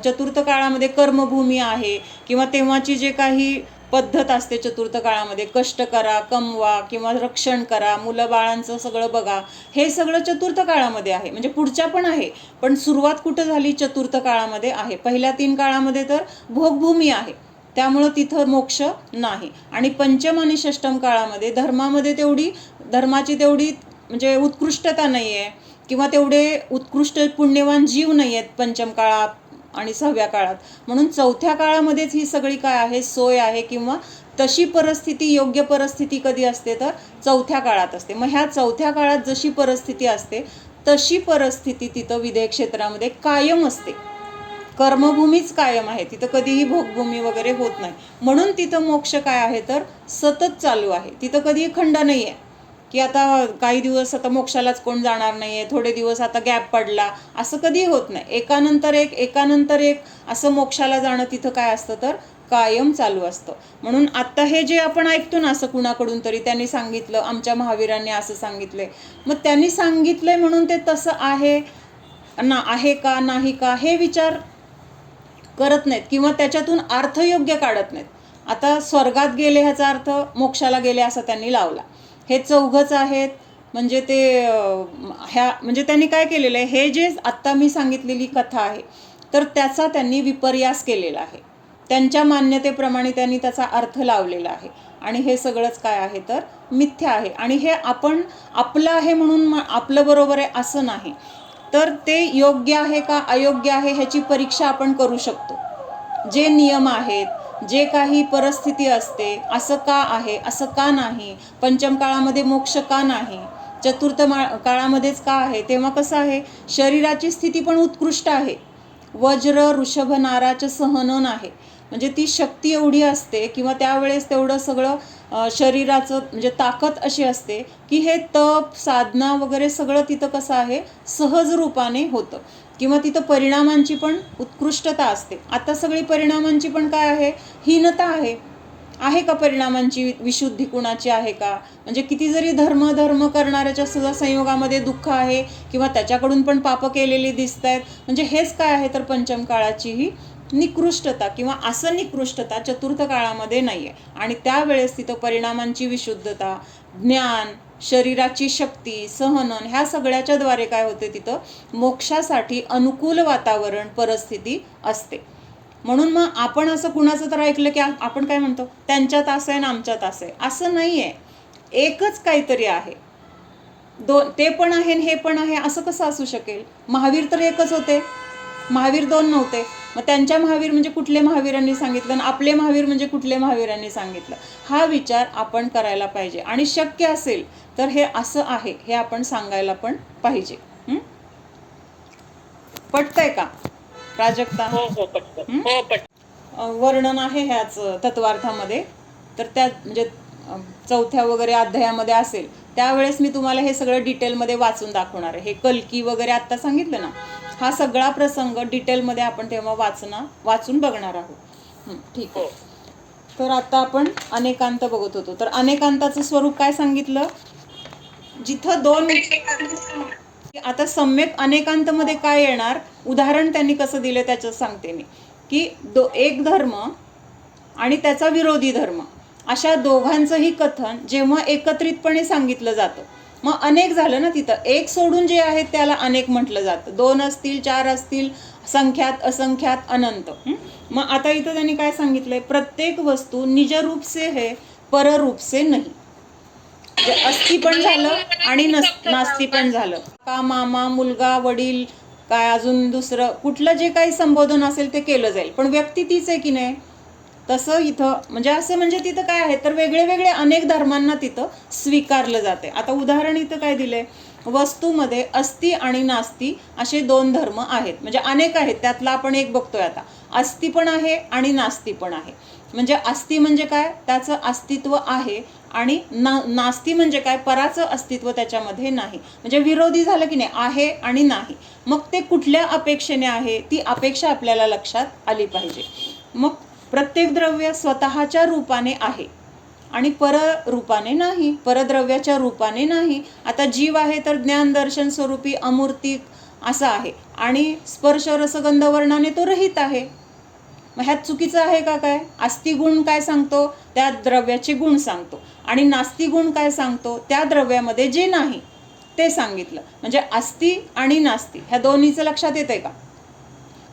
चतुर्थ काळामध्ये कर्मभूमी आहे किंवा तेव्हाची जे काही पद्धत असते चतुर्थ काळामध्ये, कष्ट करा, कमवा किंवा रक्षण करा, मुलं बाळांचं सगळं बघा, हे सगळं चतुर्थ काळामध्ये आहे. म्हणजे पुढच्या पण आहे, पण सुरुवात कुठं झाली? चतुर्थ काळामध्ये आहे. पहिल्या 3 काळामध्ये तर भोगभूमी आहे, त्यामुळं तिथं मोक्ष नाही. आणि पंचम आणि षष्टम काळामध्ये धर्माची तेवढी म्हणजे उत्कृष्टता नाही आहे किंवा तेवढे उत्कृष्ट पुण्यवान जीव नाही आहेत पंचम काळात आणि 6व्या काळात. म्हणून चौथ्या काळामध्येच ही सगळी काय आहे? सोय आहे. किंवा तशी परिस्थिती, योग्य परिस्थिती कधी असते? तर चौथ्या काळात असते. मग ह्या चौथ्या काळात जशी परिस्थिती असते तशी परिस्थिती तिथं विधेय क्षेत्रामध्ये कायम असते. कर्मभूमीच कायम आहे तिथं, कधीही भोगभूमी वगैरे होत नाही. म्हणून तिथं मोक्ष काय आहे? तर सतत चालू आहे. तिथं कधीही खंड नाही आहे की आता काही दिवस आता मोक्षालाच कोण जाणार नाही आहे, थोडे दिवस आता गॅप पडला, असं कधीही होत नाही. एकानंतर एक असं मोक्षाला जाणं तिथं काय असतं? तर कायम चालू असतं. म्हणून आत्ता हे जे आपण ऐकतो ना, असं कुणाकडून तरी त्यांनी सांगितलं, आमच्या महावीरांनी असं सांगितलंय, मग त्यांनी सांगितलंय म्हणून ते तसं आहे का नाही का हे विचार करत नाहीत किंवा त्याच्यातून अर्थयोग्य काढत नाहीत. आता स्वर्गात गेले ह्याचा अर्थ मोक्षाला गेले असा त्यांनी लावला. हे चौघच आहेत म्हणजे ते म्हणजे त्यांनी काय केलेलं आहे? हे जे आत्ता मी सांगितलेली कथा आहे तर त्याचा त्यांनी विपर्यास केलेला आहे. त्यांच्या मान्यतेप्रमाणे त्यांनी त्याचा अर्थ लावलेला आहे आणि हे सगळंच काय आहे? तर मिथ्या आहे. आणि हे आपण आपलं आहे म्हणून आपलं बरोबर आहे असं नाही, तर ते योग्य आहे का अयोग्य आहे ह्याची परीक्षा आपण करू शकतो. जे नियम आहेत, जे काही परिस्थिती असते, असं का आहे, असं का नाही, पंचम काळामध्ये मोक्ष का नाही, चतुर्थ काळामध्येच का आहे, तेव्हा कसं आहे? शरीराची स्थिती पण उत्कृष्ट आहे. वज्र ऋषभ नाराच सहनन आहे, म्हणजे ती शक्ती एवढी असते किंवा त्यावेळेस तेवढं सगळं शरीराचं म्हणजे ताकद अशी असते की हे तप साधना वगैरे सगळं तिथं कसं आहे? सहज रूपाने होतं. किंवा तिथं परिणामांची पण उत्कृष्टता असते. आता सगळी परिणामांची पण काय आहे? हीनता आहे का परिणामांची विशुद्धी कुणाची आहे का? म्हणजे किती जरी धर्म करणाऱ्याच्या सुद्धा संयोगामध्ये दुःख आहे किंवा त्याच्याकडून पण पाप केलेली दिसत आहेत. म्हणजे हेच काय आहे? तर पंचम काळाची ही निकृष्टता किंवा असं निकृष्टता चतुर्थ काळामध्ये नाही आहे. आणि त्यावेळेस तिथं परिणामांची विशुद्धता, ज्ञान, शरीराची शक्ती, सहनन ह्या सगळ्याच्या द्वारे काय होते? तिथं मोक्षासाठी अनुकूल वातावरण परिस्थिती असते. म्हणून मग आपण असं कुणाचं तर ऐकलं की आपण काय म्हणतो? त्यांच्यात असं आहे ना आमच्यात असं आहे. असं नाही आहे, एकच काहीतरी आहे. ते पण आहे हे पण आहे असं कसं असू शकेल? महावीर तर एकच होते, महावीर 2 नव्हते. मग त्यांच्या महावीर म्हणजे कुठले महावीरांनी सांगितलं आणि आपले महावीर म्हणजे कुठले महावीरांनी सांगितलं? हा विचार आपण करायला पाहिजे. आणि शक्य असेल तर हे असं आहे हे आपण सांगायला पण पाहिजे. पटतंय का प्राजक्ता? वर्णन आहे ह्याच तत्वार्थामध्ये, तर त्यात म्हणजे 4थ्या वगैरे अध्यायामध्ये असेल त्यावेळेस मी तुम्हाला हे सगळं डिटेलमध्ये वाचून दाखवणार आहे. हे कल्की वगैरे आत्ता सांगितलं ना, हा सगळा प्रसंग डिटेलमध्ये आपण तेव्हा वाचून बघणार आहोत. ठीक आहे. तर आता आपण अनेकांत बघत होतो. तर अनेकांताचं स्वरूप काय सांगितलं? जिथं 2 आता सम्यक अनेकांतमध्ये काय येणार? उदाहरण त्यांनी कसं दिलं त्याचं सांगते मी, की एक धर्म आणि त्याचा विरोधी धर्म अशा दोघांचंही कथन जेव्हा एकत्रितपणे सांगितलं जातं मग अनेक झालं ना. तिथं एक सोडून जे आहेत त्याला अनेक म्हटलं जातं. 2 असतील, 4 असतील, संख्यात असंख्यात अनंत. मग आता इथं त्यांनी काय सांगितलंय? प्रत्येक वस्तू निजरूप से है पररूप से नाही. म्हणजे अस्ति पण झालं आणि नास्ती पण झालं. का मामा, मुलगा, वडील, काय अजून दुसरं कुठलं जे काही संबोधन असेल ते केलं जाईल, पण व्यक्ती तीच आहे की नाही? तसं इथं म्हणजे असं म्हणजे तिथं काय आहे? तर वेगळे वेगळे अनेक धर्मांना तिथं स्वीकारलं जाते. आता उदाहरण इथं काय दिलंय? वस्तूमध्ये अस्ति आणि नास्ती असे 2 धर्म आहेत. म्हणजे अनेक आहेत, त्यातला आपण एक बघतोय आता. अस्ति पण आहे आणि नास्ती पण आहे. म्हणजे अस्ति म्हणजे काय, त्याचं अस्तित्व आहे, आणि नास्ती म्हणजे काय, पराचं अस्तित्व त्याच्यामध्ये नाही. म्हणजे विरोधी झालं की नाही, आहे आणि नाही. मग ते कुठल्या अपेक्षेने आहे, ती अपेक्षा आपल्याला लक्षात आली पाहिजे. मग प्रत्येक द्रव्य स्वतःच्या रूपाने आहे आणि पररूपाने नाही, परद्रव्याच्या रूपाने नाही. आता जीव आहे तर ज्ञान दर्शन स्वरूपी अमूर्तिक असं आहे, आणि स्पर्श रसगंध वर्णाने तो रहित आहे. मग ह्यात चुकीचं आहे का काय? अस्ति गुण काय सांगतो, त्या द्रव्याचे गुण सांगतो, आणि नास्ति गुण काय सांगतो, त्या द्रव्यामध्ये जे नाही ते सांगितलं. म्हणजे अस्ति आणि नास्ति ह्या दोन्हीचं लक्षात येतंय का?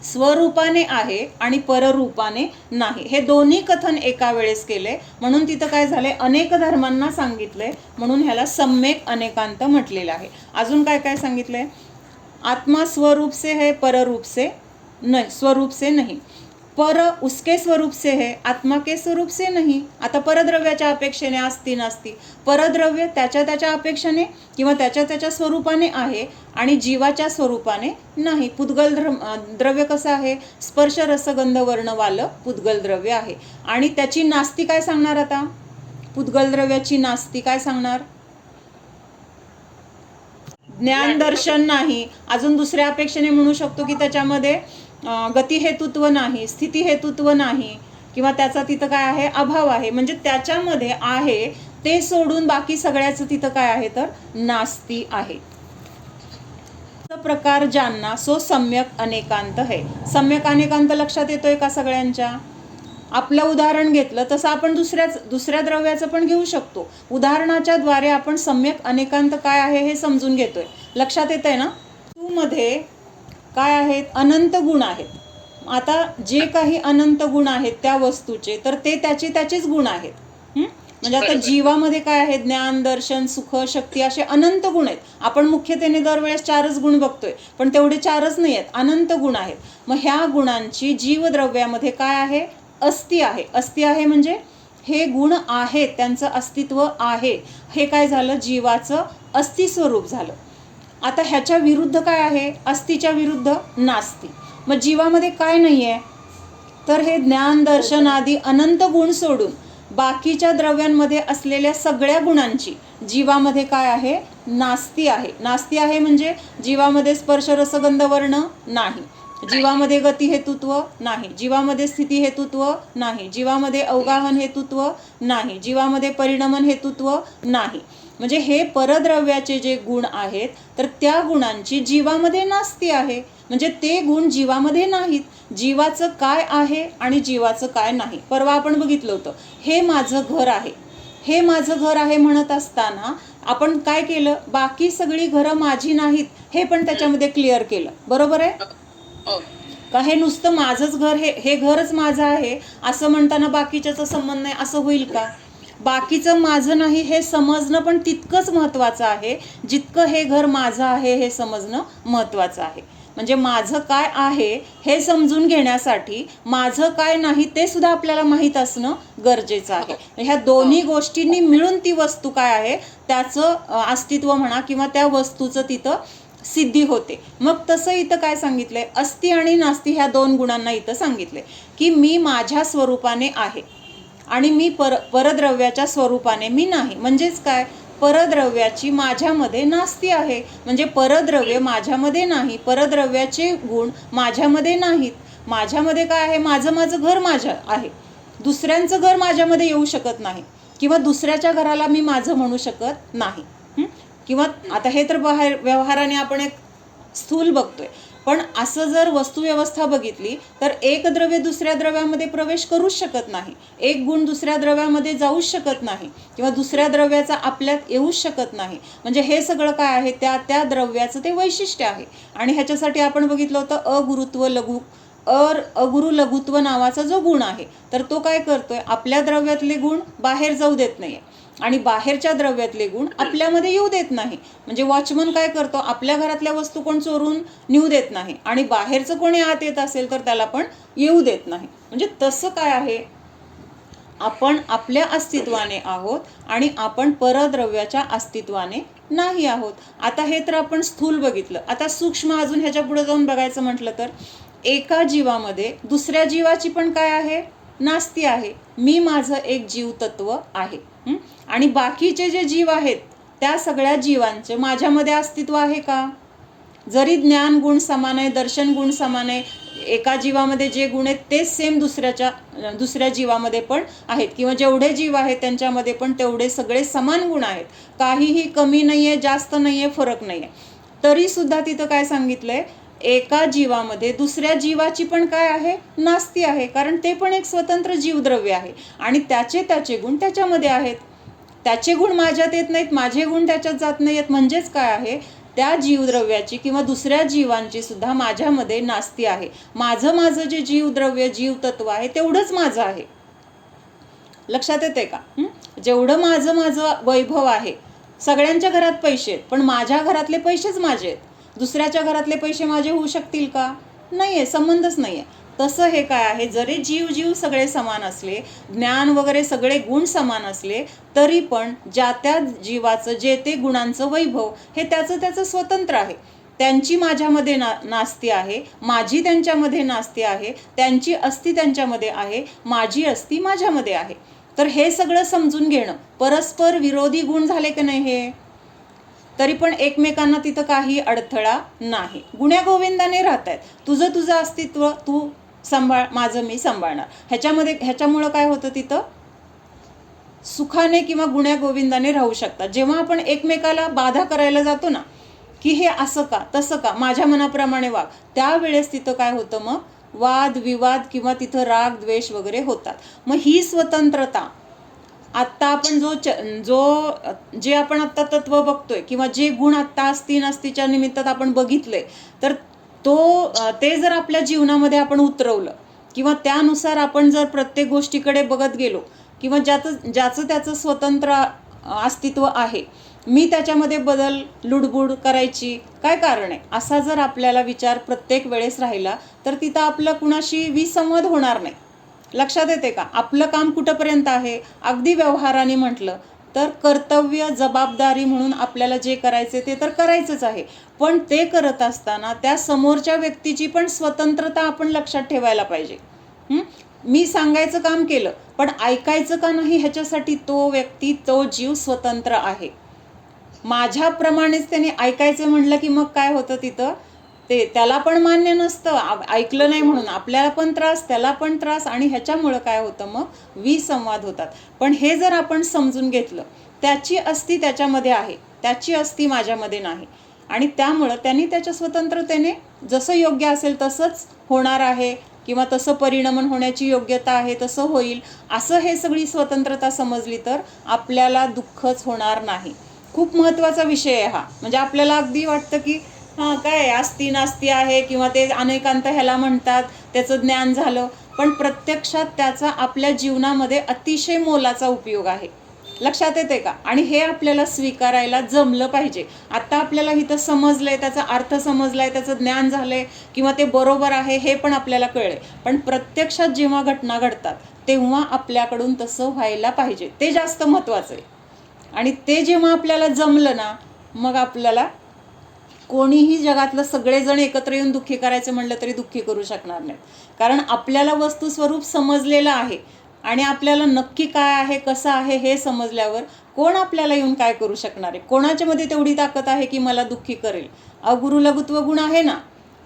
स्वरूपाने आहे आणि पररूपाने नाही, हे दोन्ही कथन एका वेळेस केले, म्हणून तिथं काय झाले, अनेक धर्मांना सांगितले, म्हणून ह्याला सम्यक अनेकांत म्हटलेलं आहे. अजून काय काय सांगितलंय, आत्मा स्वरूप से है, पररूप से नहीं, स्वरूप से नहीं, पर उसके स्वरूप से है, आत्मा के स्वरूप से नहीं. आता परद्रव्याच्या अपेक्षेने अस्ति नास्ति, परद्रव्य त्याच्या त्याच्या अपेक्षेने किंवा त्याच्या त्याच्या स्वरूपाने आहे आणि जीवाच्या स्वरूपाने नाही. पुद्गल द्रव्य कसं आहे, स्पर्श रसगंध वर्णवालं पुद्गल द्रव्य आहे, आणि त्याची नास्ति काय सांगणार, आता पुद्गल द्रव्याची नास्ति काय सांगणार, ज्ञान दर्शन नाही. अजून दुसऱ्या अपेक्षेने म्हणू शकतो की त्याच्यामध्ये गती हेतुत्व नाही, स्थिती हेतुत्व नाही, किंवा त्याचा तिथं काय आहे, अभाव आहे. म्हणजे त्याच्यामध्ये आहे ते सोडून बाकी सगळ्याचं तिथं काय आहे, तर नास्ति आहे. प्रकार जानना सो सम्यक अनेकांत है. सम्यक अनेकांत लक्षात येतोय का सगळ्यांच्या? आपलं उदाहरण घेतलं तसं आपण दुसऱ्या द्रव्याचं पण घेऊ शकतो. उदाहरणाच्या द्वारे आपण सम्यक अनेकांत काय आहे हे समजून घेतोय. लक्षात येतंय ना? तू मध्ये काय आहेत, अनंत गुण आहेत. आता जे काही अनंत गुण आहेत त्या वस्तूचे, तर ते त्याचेच गुण आहेत. म्हणजे आता जीवामध्ये काय आहे, ज्ञान दर्शन सुख शक्ती असे अनंत गुण आहेत. आपण मुख्यतेने दरवेळेस 4च गुण बघतोय, पण तेवढे 4च नाही आहेत, अनंत गुण आहेत. मग ह्या गुणांची जीवद्रव्यामध्ये काय आहे, अस्ति आहे. अस्ति आहे म्हणजे हे गुण आहेत, त्यांचं अस्तित्व आहे. हे काय झालं, जीवाचं अस्ति स्वरूप झालं. आता ह्याच्या विरुद्ध काय आहे, अस्तिच्या विरुद्ध नास्ति. मग जीवामध्ये काय नाही आहे, तर हे ज्ञान दर्शन आदी अनंत गुण सोडून बाकीच्या द्रव्यांमध्ये असलेल्या सगळ्या गुणांची जीवामध्ये काय आहे, नास्ति आहे. नास्ति आहे म्हणजे जीवामध्ये स्पर्श रसगंध वर्ण नाही, जीवामध्ये गती हेतुत्व नाही, जीवामध्ये स्थिती हेतुत्व नाही, जीवामध्ये अवगाहन हेतुत्व नाही, जीवामध्ये परिणमन हेतुत्व नाही. म्हणजे हे परद्रव्याचे जे गुण आहेत, तर त्या गुणांची जीवामध्ये नास्ति आहे. म्हणजे ते गुण जीवामध्ये नाहीत. जीवाचं काय आहे आणि जीवाचं काय नाही. परवा आपण बघितलं होतं, हे माझं घर आहे, हे माझं घर आहे म्हणत असताना आपण काय केलं, बाकी सगळी घरं माझी नाहीत हे पण त्याच्यामध्ये क्लिअर केलं. बरोबर आहे का? हे नुसतं माझंच घर, हे घरच माझं आहे असं म्हणताना बाकीच्याचा संबंध नाही असं होईल का? बाकीचं माझं नाही हे समजणं पण तितकंच महत्त्वाचं आहे जितकं हे घर माझं आहे हे समजणं महत्त्वाचं आहे. म्हणजे माझं काय आहे हे समजून घेण्यासाठी माझं काय नाही ते सुद्धा आपल्याला माहीत असणं गरजेचं आहे. ह्या दोन्ही गोष्टींनी मिळून ती वस्तू काय आहे त्याचं अस्तित्व म्हणा किंवा त्या वस्तूचं तिथं सिद्धी होते. मग तसं इथं काय सांगितलंय, अस्ति आणि नास्ति ह्या दोन गुणांना इथं सांगितले की मी माझ्या स्वरूपाने आहे आणि मी परद्रव्याच्या स्वरूपाने मी नाही. म्हणजेच काय, परद्रव्याची माझ्यामध्ये नास्ति आहे. म्हणजे परद्रव्य माझ्यामध्ये नाही, परद्रव्याचे गुण माझ्यामध्ये नाहीत. माझ्यामध्ये काय आहे, माझं घर माझ्या आहे, दुसऱ्यांचं घर माझ्यामध्ये येऊ शकत नाही, किंवा दुसऱ्याच्या घराला मी माझं म्हणू शकत नाही. किंवा आता हे तर बाहेर व्यवहाराने आपण एक स्थूल बघतोय, पण असं जर वस्तुव्यवस्था बघितली तर एक द्रव्य दुसऱ्या द्रव्यामध्ये प्रवेश करूच शकत नाही, एक गुण दुसऱ्या द्रव्यामध्ये जाऊच शकत नाही, किंवा दुसऱ्या द्रव्याचा आपल्यात येऊच शकत नाही. म्हणजे हे सगळं काय आहे, त्या द्रव्याचं ते वैशिष्ट्य आहे. आणि ह्याच्यासाठी आपण बघितलं होतं अगुरु लघुत्व नावाचा जो गुण आहे, तर तो काय करतोय, आपल्या द्रव्यातले गुण बाहेर जाऊ देत नाहीये आणि बाहेरच्या द्रव्यातले गुण आपल्यामध्ये येऊ देत नाही. म्हणजे वॉचमन काय करतो, आपल्या घरातल्या वस्तू कोण चोरून नेऊ देत नाही आणि बाहेरचं कोणी आत येत असेल तर त्याला पण येऊ देत नाही. म्हणजे तसं काय आहे, आपण आपल्या अस्तित्वाने आहोत आणि आपण परद्रव्याच्या अस्तित्वाने नाही आहोत. आता हे तर आपण स्थूल बघितलं. आता सूक्ष्म अजून ह्याच्या पुढे जाऊन बघायचं म्हटलं तर एका जीवामध्ये दुसऱ्या जीवाची पण काय आहे, नास्ती आहे. मी माझं एक जीवतत्व आहे. आणि बाकीचे जे जीव आहेत त्या सगळ्या जीवांचे माझ्यामध्ये अस्तित्व आहे का? जरी ज्ञान गुण समान आहे, दर्शन गुण समान आहे, एका जीवामध्ये जे गुण आहेत तेच सेम दुसऱ्या जीवामध्ये पण आहेत, किंवा जेवढे जीव आहेत त्यांच्यामध्ये पण तेवढे सगळे समान गुण आहेत. काहीही कमी नाही आहे, जास्त नाही आहे, फरक नाही आहे. तरी सुद्धा तिथं काय सांगितलंय, एका जीवामध्ये दुसऱ्या जीवाची पण काय आहे? नास्ती आहे. कारण ते पण एक स्वतंत्र जीवद्रव्य आहे आणि त्याचे गुण त्याच्यामध्ये आहेत. त्याचे गुण माझ्यात येत नाहीत, माझे गुण त्याच्यात जात नाही आहेत. म्हणजेच काय आहे, त्या जीवद्रव्याची किंवा दुसऱ्या जीवांची सुद्धा माझ्यामध्ये नास्ती आहे. माझं जे जीवद्रव्य जीवतत्व आहे तेवढंच माझं आहे. लक्षात येते का? जेवढं माझं वैभव आहे, सगळ्यांच्या घरात पैसे आहेत पण माझ्या घरातले पैसेच माझे आहेत. दुसऱ्याच्या घरातले पैसे माझे होऊ शकतील का? नाही आहे, संबंधच नाही आहे. तसं हे काय आहे, जरी जीव सगळे समान असले, ज्ञान वगैरे सगळे गुण समान असले, तरी पण ज्या त्या जीवाचं जे ते गुणांचं वैभव हे त्याचं स्वतंत्र आहे. त्यांची माझ्यामध्ये नास्ती आहे, माझी त्यांच्यामध्ये नास्ती आहे, त्यांची अस्ती त्यांच्यामध्ये आहे, माझी अस्ती माझ्यामध्ये आहे. तर हे सगळं समजून घेणं, परस्पर विरोधी गुण झाले की नाही हे, तरी पण एकमेकांना तिथं काही अडथळा नाही. गुण्यागोविंदाने राहत आहेत. तुझं अस्तित्व तू सांभाळ, माझं मी सांभाळणार. ह्याच्यामुळं काय होतं, तिथं सुखाने किंवा गुण्यागोविंदाने राहू शकतात. जेव्हा आपण एकमेकाला बाधा करायला जातो ना, की हे असं का तसं का, माझ्या मनाप्रमाणे वाग, त्यावेळेस तिथं काय होतं, मग वाद विवाद किंवा तिथं राग द्वेष वगैरे होतात. मग ही स्वतंत्रता आत्ता आपण जे आपण आत्ता तत्व बघतोय किंवा जे गुण आत्ता अस्ती नसतीच्या निमित्तात आपण बघितले, तर ते जर आपल्या जीवनामध्ये आपण उतरवलं किंवा त्यानुसार आपण जर प्रत्येक गोष्टीकडे बघत गेलो किंवा ज्याचं त्याचं स्वतंत्र अस्तित्व आहे, मी त्याच्यामध्ये बदल लुडबुड करायची काय कारण आहे, असा जर आपल्याला विचार प्रत्येक वेळेस राहिला तर तिथं आपलं कुणाशी विसंवाद होणार नाही. लक्षात येते का? आपलं काम कुठंपर्यंत आहे? अगदी व्यवहाराने म्हटलं तर कर्तव्य जबाबदारी म्हणून आपल्याला जे करायचे ते तर करायचंच आहे, पण ते करत असताना त्या समोरच्या व्यक्तीची पण स्वतंत्रता आपण लक्षात ठेवायला पाहिजे. मी सांगायचं काम केलं पण ऐकायचं का नाही ह्याच्यासाठी तो व्यक्ती, तो जीव स्वतंत्र आहे. माझ्याप्रमाणेच त्याने ऐकायचं म्हणलं की मग काय होतं, तिथं त्याला पण मान्य नसतं, ऐकलं नाही म्हणून आपल्याला पण त्रास, त्याला पण त्रास, आणि ह्याच्यामुळं काय होतं, मग विसंवाद होतात. पण हे जर आपण समजून घेतलं, त्याची अस्ती त्याच्यामध्ये आहे, त्याची अस्ती माझ्यामध्ये नाही, आणि त्यामुळं त्यांनी त्याच्या स्वतंत्रतेने जसं योग्य असेल तसंच होणार आहे किंवा तसं परिणमन होण्याची योग्यता आहे तसं होईल, असं हे सगळी स्वतंत्रता समजली तर आपल्याला दुःखच होणार नाही. खूप महत्त्वाचा विषय आहे हा. म्हणजे आपल्याला अगदी वाटतं की काय अस्ती नास्ती आहे किंवा ते अनेकांत ह्याला म्हणतात, त्याचं ज्ञान झालं, पण प्रत्यक्षात त्याचा आपल्या जीवनामध्ये अतिशय मोलाचा उपयोग आहे. लक्षात येते का? आणि हे आपल्याला स्वीकारायला जमलं पाहिजे. आता आपल्याला इथं समजलंय, त्याचा अर्थ समजलाय, त्याचं ज्ञान झालंय किंवा ते बरोबर आहे हे पण आपल्याला कळलंय, पण प्रत्यक्षात जेव्हा घटना घडतात तेव्हा आपल्याकडून तसं व्हायला पाहिजे, ते जास्त महत्त्वाचं आहे. आणि ते जेव्हा आपल्याला जमलं ना, मग आपल्याला कोणीही जगातलं सगळेजण एकत्र येऊन दुःखी करायचं म्हणलं तरी दुःखी करू शकणार नाहीत. कारण आपल्याला वस्तुस्वरूप समजलेलं आहे आणि आपल्याला नक्की काय आहे कसं आहे हे समजल्यावर कोण आपल्याला येऊन काय करू शकणार आहे? कोणाच्यामध्ये तेवढी ताकद आहे की मला दुःखी करेल? अगुरु लघुत्व गुण आहे ना,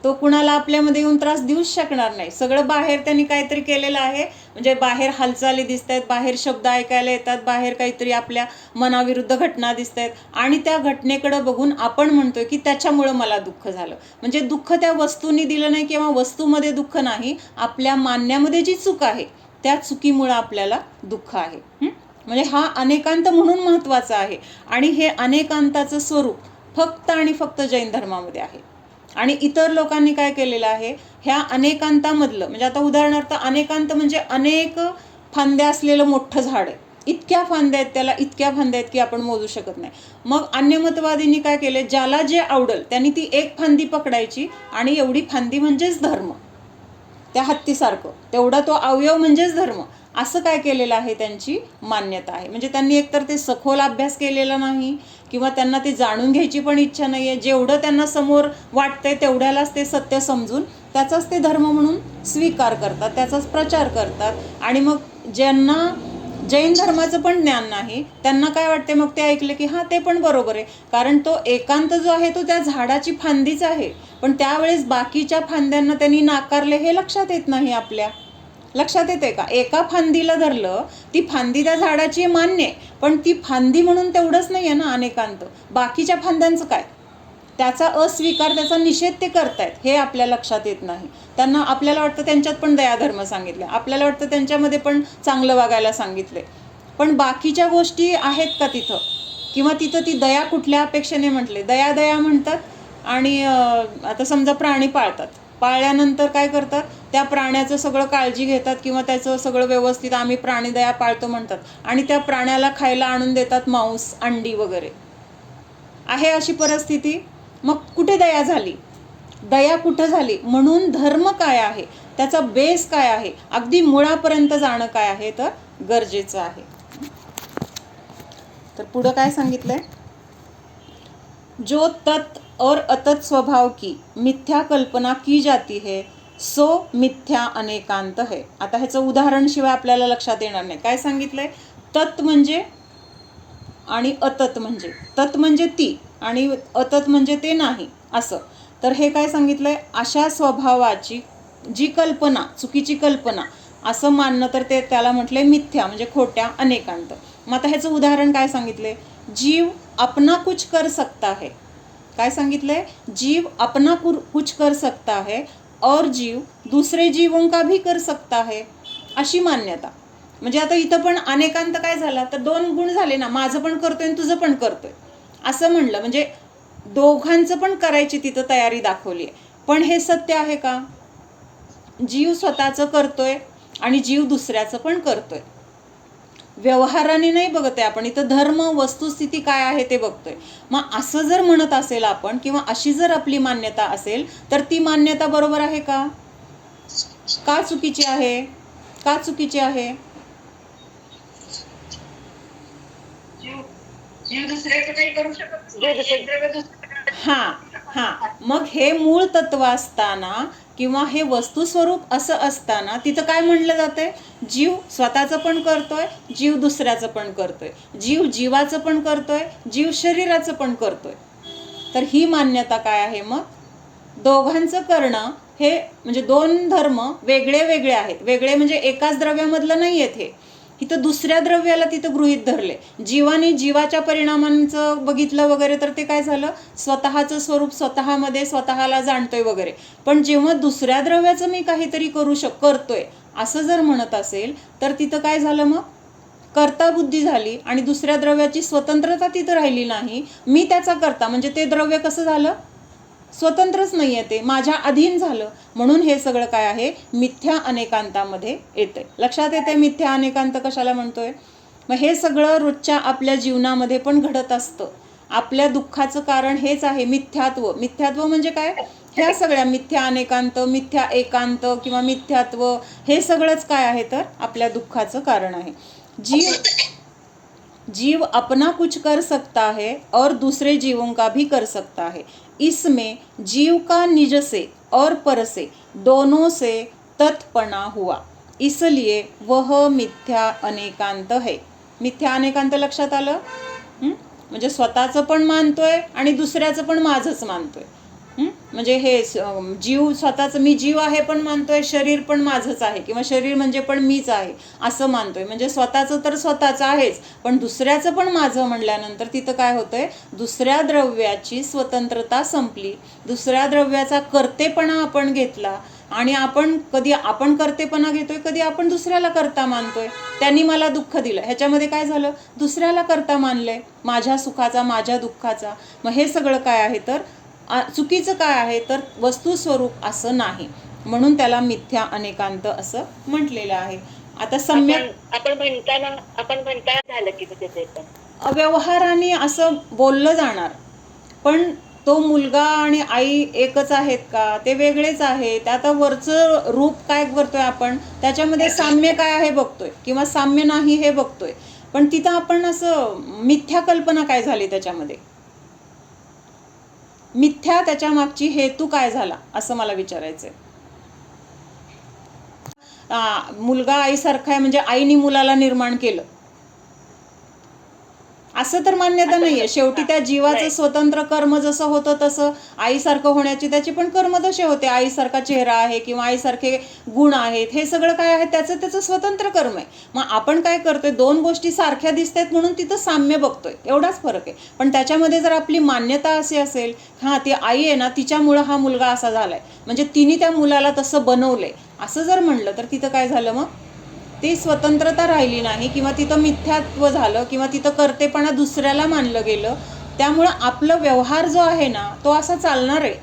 तो कुणाला आपल्यामध्ये येऊन त्रास देऊच शकणार नाही. सगळं बाहेर त्यांनी काहीतरी केलेलं आहे, म्हणजे बाहेर हालचाली दिसत आहेत, बाहेर शब्द ऐकायला येतात, बाहेर काहीतरी आपल्या मनाविरुद्ध घटना दिसत आहेत, आणि त्या घटनेकडे बघून आपण म्हणतोय की त्याच्यामुळं मला दुःख झालं. म्हणजे दुःख त्या वस्तूंनी दिलं नाही किंवा वस्तूमध्ये दुःख नाही, आपल्या मानण्यामध्ये जी चूक आहे त्या चुकीमुळं आपल्याला दुःख आहे. म्हणजे हा अनेकांत म्हणून महत्त्वाचा आहे, आणि हे अनेकांताचं स्वरूप फक्त आणि फक्त जैन धर्मामध्ये आहे. आणि इतर लोकांनी काय केलेलं आहे, ह्या अनेकांतामधलं, म्हणजे आता उदाहरणार्थ अनेकांत म्हणजे अनेक फांद्या असलेलं मोठं झाड आहे, इतक्या फांद्या आहेत त्याला, इतक्या फांद्या आहेत की आपण मोजू शकत नाही. मग अन्यमतवादींनी काय केले, ज्याला जे आवडेल त्यांनी ती एक फांदी पकडायची आणि एवढी फांदी म्हणजेच धर्म, त्या हत्तीसारखं तेवढा तो अवयव म्हणजेच धर्म, असं काय केलेलं आहे, त्यांची मान्यता आहे. म्हणजे त्यांनी एकतर ते सखोल अभ्यास केलेला नाही किंवा त्यांना ते जाणून घ्यायची पण इच्छा नाही आहे, जेवढं त्यांना समोर वाटतंय तेवढ्यालाच ते सत्य समजून त्याचाच ते धर्म म्हणून स्वीकार करतात, त्याचाच प्रचार करतात. आणि मग ज्यांना जैन धर्माचं पण ज्ञान नाही त्यांना काय वाटते, मग ते ऐकले की हां ते पण बरोबर आहे, कारण तो एकांत जो आहे तो त्या झाडाची फांदीच आहे. पण त्यावेळेस बाकीच्या फांद्यांना त्यांनी नाकारले हे लक्षात येत नाही. आपल्या लक्षात येते का, एका फांदीला धरलं, ती फांदी त्या झाडाची मान्य आहे, पण ती फांदी म्हणून तेवढंच नाही आहे ना अनेकांत. बाकीच्या फांद्यांचं काय, त्याचा अस्वीकार, त्याचा निषेध ते करतायत हे आपल्या लक्षात येत नाही. त्यांना आपल्याला वाटतं त्यांच्यात पण दयाधर्म सांगितले, आपल्याला वाटतं त्यांच्यामध्ये पण चांगलं वागायला सांगितले, पण बाकीच्या गोष्टी आहेत का तिथं, किंवा तिथं ती दया कुठल्या अपेक्षेने म्हटले. दया दया म्हणतात आणि आता समजा प्राणी पाळतात, पाळल्यानंतर काय करतात, त्या प्राण्याचं सगळं काळजी घेतात किंवा त्याचं सगळं व्यवस्थित आम्ही प्राणीदया पाळतो म्हणतात, आणि त्या प्राण्याला खायला आणून देतात मांस अंडी वगैरे. आहे अशी परिस्थिती. मग कुठे दया झाली, दया कुठं झाली. म्हणून धर्म काय आहे, त्याचा बेस काय आहे, अगदी मुळापर्यंत जाणं काय आहे तर गरजेचं आहे. तर पुढं काय सांगितलंय, जो तत् और अतत् स्वभाव की मिथ्या कल्पना की जाती है सो मिथ्या अनेकांत है. आता ह्याचं उदाहरण शिवाय आपल्याला लक्षात येणार नाही. काय सांगितलंय, तत् म्हणजे आणि अतत् म्हणजे, तत् म्हणजे ती आणि अतत् म्हणजे ते नाही असं. तर हे काय सांगितलंय, अशा स्वभावाची जी कल्पना, चुकीची कल्पना असं मानणं, तर ते त्याला म्हटलंय मिथ्या म्हणजे खोट्या अनेकांत. मग आता ह्याचं उदाहरण काय सांगितलंय, जीव अपना कुछ कर सकता है. काय सांगितलंय, जीव अपना कुछ कर सकता है और जीव दूसरे जीवों का भी कर सकता है, अशी मान्यता. म्हणजे आता इथं पण अनेकांत काय झाला, तर दोन गुण झाले ना, माझं पण करतोय आणि तुझं पण करतोय असं म्हणलं, म्हणजे दोघांचं पण करायची तिथं तयारी दाखवली आहे. पण हे सत्य आहे का, जीव स्वतःचं करतोय आणि जीव दुसऱ्याचं पण करतोय. व्यवहाराने नाही बघत आहे आपण, इथं धर्म वस्तुस्थिती काय आहे ते बघतोय. मग असं जर म्हणत असेल आपण, किंवा अशी जर आपली मान्यता असेल, तर ती मान्यता बरोबर आहे का, का चुकीची आहे, का चुकीची आहे. हां हां, मग हे मूळ तत्व असताना किंवा हे वस्तुस्वरूप असं असताना तिथं काय म्हणलं जातंय, जीव स्वतःचं पण करतोय, जीव दुसऱ्याचं पण करतोय, जीव जीवाचं पण करतोय, जीव शरीराचं पण करतोय. तर ही मान्यता काय आहे, मग दोघांचं करणं हे म्हणजे दोन धर्म वेगळे वेगळे आहेत. वेगळे म्हणजे एकाच द्रव्यामधलं नाही आहेत हे, इथं दुसऱ्या द्रव्याला तिथं गृहीत धरले. जीवाने जीवाच्या परिणामांचं बघितलं वगैरे, तर ते काय झालं, स्वतःचं स्वरूप स्वतःमध्ये स्वतःला जाणतोय वगैरे. पण जेव्हा दुसऱ्या द्रव्याचं मी काहीतरी करतोय असं जर म्हणत असेल, तर तिथं काय झालं, मग कर्ता बुद्धी झाली आणि दुसऱ्या द्रव्याची स्वतंत्रता तिथं राहिली नाही. मी त्याचा करता म्हणजे ते द्रव्य कसं झालं, स्वतंत्रच नाही आहे, ते माझ्या अधीन झालं. म्हणून हे सगळं काय आहे, मिथ्या अनेकांतामध्ये येते. लक्षात येते मिथ्या अनेकांत कशाला म्हणतोय. मग हे सगळं रोजच्या आपल्या जीवनामध्ये पण घडत असतं. आपल्या दुःखाचं कारण हेच आहे, मिथ्यात्व. मिथ्यात्व म्हणजे काय, ह्या सगळ्या मिथ्या अनेकांत, मिथ्या एकांत किंवा मिथ्यात्व, हे सगळंच काय आहे तर आपल्या दुःखाचं कारण आहे. जीव अपना कुछ कर सकता है और दूसरे जीवों का भी कर सकता है. इसमें जीव का निज से और पर से दोनों से तत्पणा हुआ, इसलिए वह मिथ्या अनेकांत है. मिथ्या अनेकांत लक्षात आलं, म्हणजे स्वतःचं पण मानतोय आणि दुसऱ्याचं पण माझंच मानतोय. म्हणजे हे जीव स्वतःचं, मी जीव आहे पण मानतोय, शरीर पण माझंच आहे किंवा शरीर म्हणजे पण मीच आहे असं मानतोय. म्हणजे स्वतःचं तर स्वतःचं आहेच, पण दुसऱ्याचं पण माझं म्हणल्यानंतर तिथं काय होतंय, दुसऱ्या द्रव्याची स्वतंत्रता संपली, दुसऱ्या द्रव्याचा कर्तेपणा आपण घेतला. आणि आपण कधी आपण कर्तेपणा घेतोय, कधी आपण दुसऱ्याला कर्ता मानतोय. त्यांनी मला दुःख दिलं, ह्याच्यामध्ये काय झालं, दुसऱ्याला कर्ता मानलंय, माझ्या सुखाचा माझ्या दुःखाचा. मग हे सगळं काय आहे तर चुकीचं काय आहे तर वस्तुस्वरूप असं नाही. म्हणून त्याला मिथ्या अनेकांत असं म्हटलेलं आहे. आता सम्यक आपण म्हणताना झालं की ते व्यवहाराने असं बोललं जाणार, पण तो मुलगा आणि आई एकच आहेत का, ते वेगळेच आहेत. आता वरचं रूप काय करतोय आपण, त्याच्यामध्ये साम्य काय आहे बघतोय किंवा साम्य नाही हे बघतोय. पण तिथं आपण असं मिथ्या कल्पना काय झाली, त्याच्यामध्ये मिथ्या, त्याच्या मागची हेतू काय झाला असं मला विचारायचंय. मुलगा आईसारखा आहे म्हणजे आईने मुलाला निर्माण केलं, असं तर मान्यता नाहीये. शेवटी त्या जीवाचं स्वतंत्र कर्म जसं होतं तसं आईसारखं होण्याची त्याचे पण कर्म तसे होते. आईसारखा चेहरा आहे किंवा आईसारखे गुण आहेत, हे सगळं काय आहे त्याचं स्वतंत्र कर्म आहे. मग आपण काय करतोय, दोन गोष्टी सारख्या दिसतात म्हणून तिथं साम्य बघतोय, एवढाच फरक आहे. पण त्याच्यामध्ये जर आपली मान्यता अशी असेल, हां ती आई आहे ना तिच्यामुळं हा मुलगा असा झालाय, म्हणजे तिने त्या मुलाला तसं बनवलंय, असं जर म्हणलं तर तिथं काय झालं, मग ती स्वतंत्रता राहिली नाही किंवा तिथं मिथ्यात्व झालं किंवा तिथं कर्तेपणा दुसऱ्याला मानलं गेलं. त्यामुळं आपलं व्यवहार जो आहे ना तो असा चालणार आहे,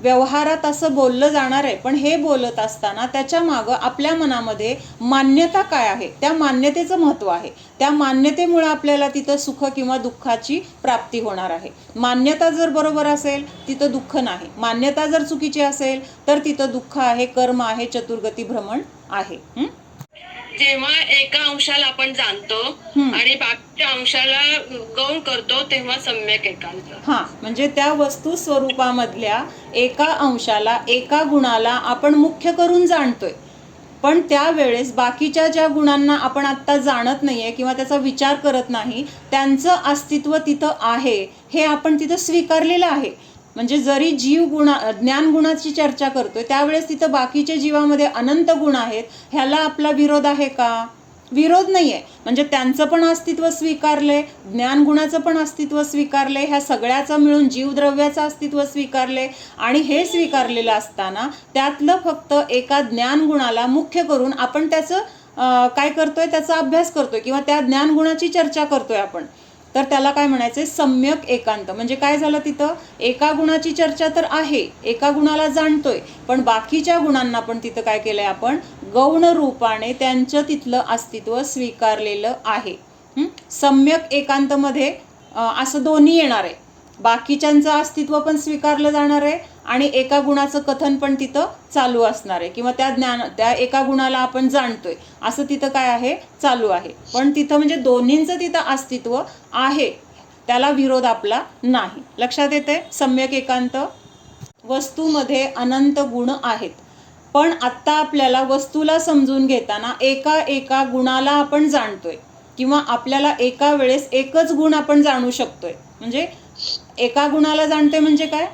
व्यवहारात असं बोललं जाणार आहे. पण हे बोलत असताना त्याच्या मागं आपल्या मनामध्ये मान्यता काय आहे, त्या मान्यतेचं महत्त्व आहे. त्या मान्यतेमुळं आपल्याला तिथं सुख किंवा दुःखाची प्राप्ती होणार आहे. मान्यता जर बरोबर असेल तिथं दुःख नाही, मान्यता जर चुकीची असेल तर तिथं दुःख आहे, कर्म आहे, चतुर्गती भ्रमण आहे. जेव्हा एका अंशाला आपण जाणतो आणि बाकीच्या अंशाला गौण करतो तेव्हा सम्यक एकांत. हा, म्हणजे त्या वस्तू स्वरूपामधल्या एका अंशाला, एका गुणाला आपण मुख्य करून जाणतोय. पण त्यावेळेस बाकीच्या ज्या गुणांना आपण आत्ता जाणत नाहीये किंवा त्याचा विचार करत नाही, त्यांचं अस्तित्व तिथं आहे हे आपण तिथं स्वीकारलेलं आहे. म्हणजे जरी जीव ज्ञान गुणाची चर्चा करतोय त्यावेळेस तिथं बाकीच्या जीवामध्ये अनंत गुण आहेत, ह्याला आपला विरोध आहे का? विरोध नाही आहे. म्हणजे त्यांचं पण अस्तित्व स्वीकारलंय, ज्ञान गुणाचं पण अस्तित्व स्वीकारलंय, ह्या सगळ्याचं मिळून जीवद्रव्याचं अस्तित्व स्वीकारलंय. आणि हे स्वीकारलेलं असताना त्यातलं फक्त एका ज्ञान गुणाला मुख्य करून आपण त्याचं काय करतोय, त्याचा अभ्यास करतोय किंवा त्या ज्ञान गुणाची चर्चा करतोय आपण, तर त्याला काय म्हणायचंय, सम्यक एकांत. म्हणजे काय झालं, तिथं एका गुणाची चर्चा तर आहे, एका गुणाला जाणतोय, पण बाकीच्या गुणांना पण तिथं काय केलंय, आपण गौण रूपाने त्यांचं तिथलं अस्तित्व स्वीकारलेलं आहे. सम्यक एकांतमध्ये असं दोन्ही येणार आहे, बाकीच्यांचं अस्तित्व पण स्वीकारलं जाणार आहे आणि एका गुणाचं कथन पण तिथं चालू असणार आहे किंवा त्या एका गुणाला आपण जाणतोय असं तिथं काय आहे, चालू आहे. पण तिथं म्हणजे दोन्हींचं तिथं अस्तित्व आहे, त्याला विरोध आपला नाही. लक्षात येते? सम्यक एकांत. वस्तूमध्ये अनंत गुण आहेत, पण आत्ता आपल्याला वस्तूला समजून घेताना एका गुणाला आपण जाणतोय किंवा आपल्याला एका वेळेस एकच गुण आपण जाणू शकतोय. म्हणजे एका गुणाला जाणते म्हणजे काय,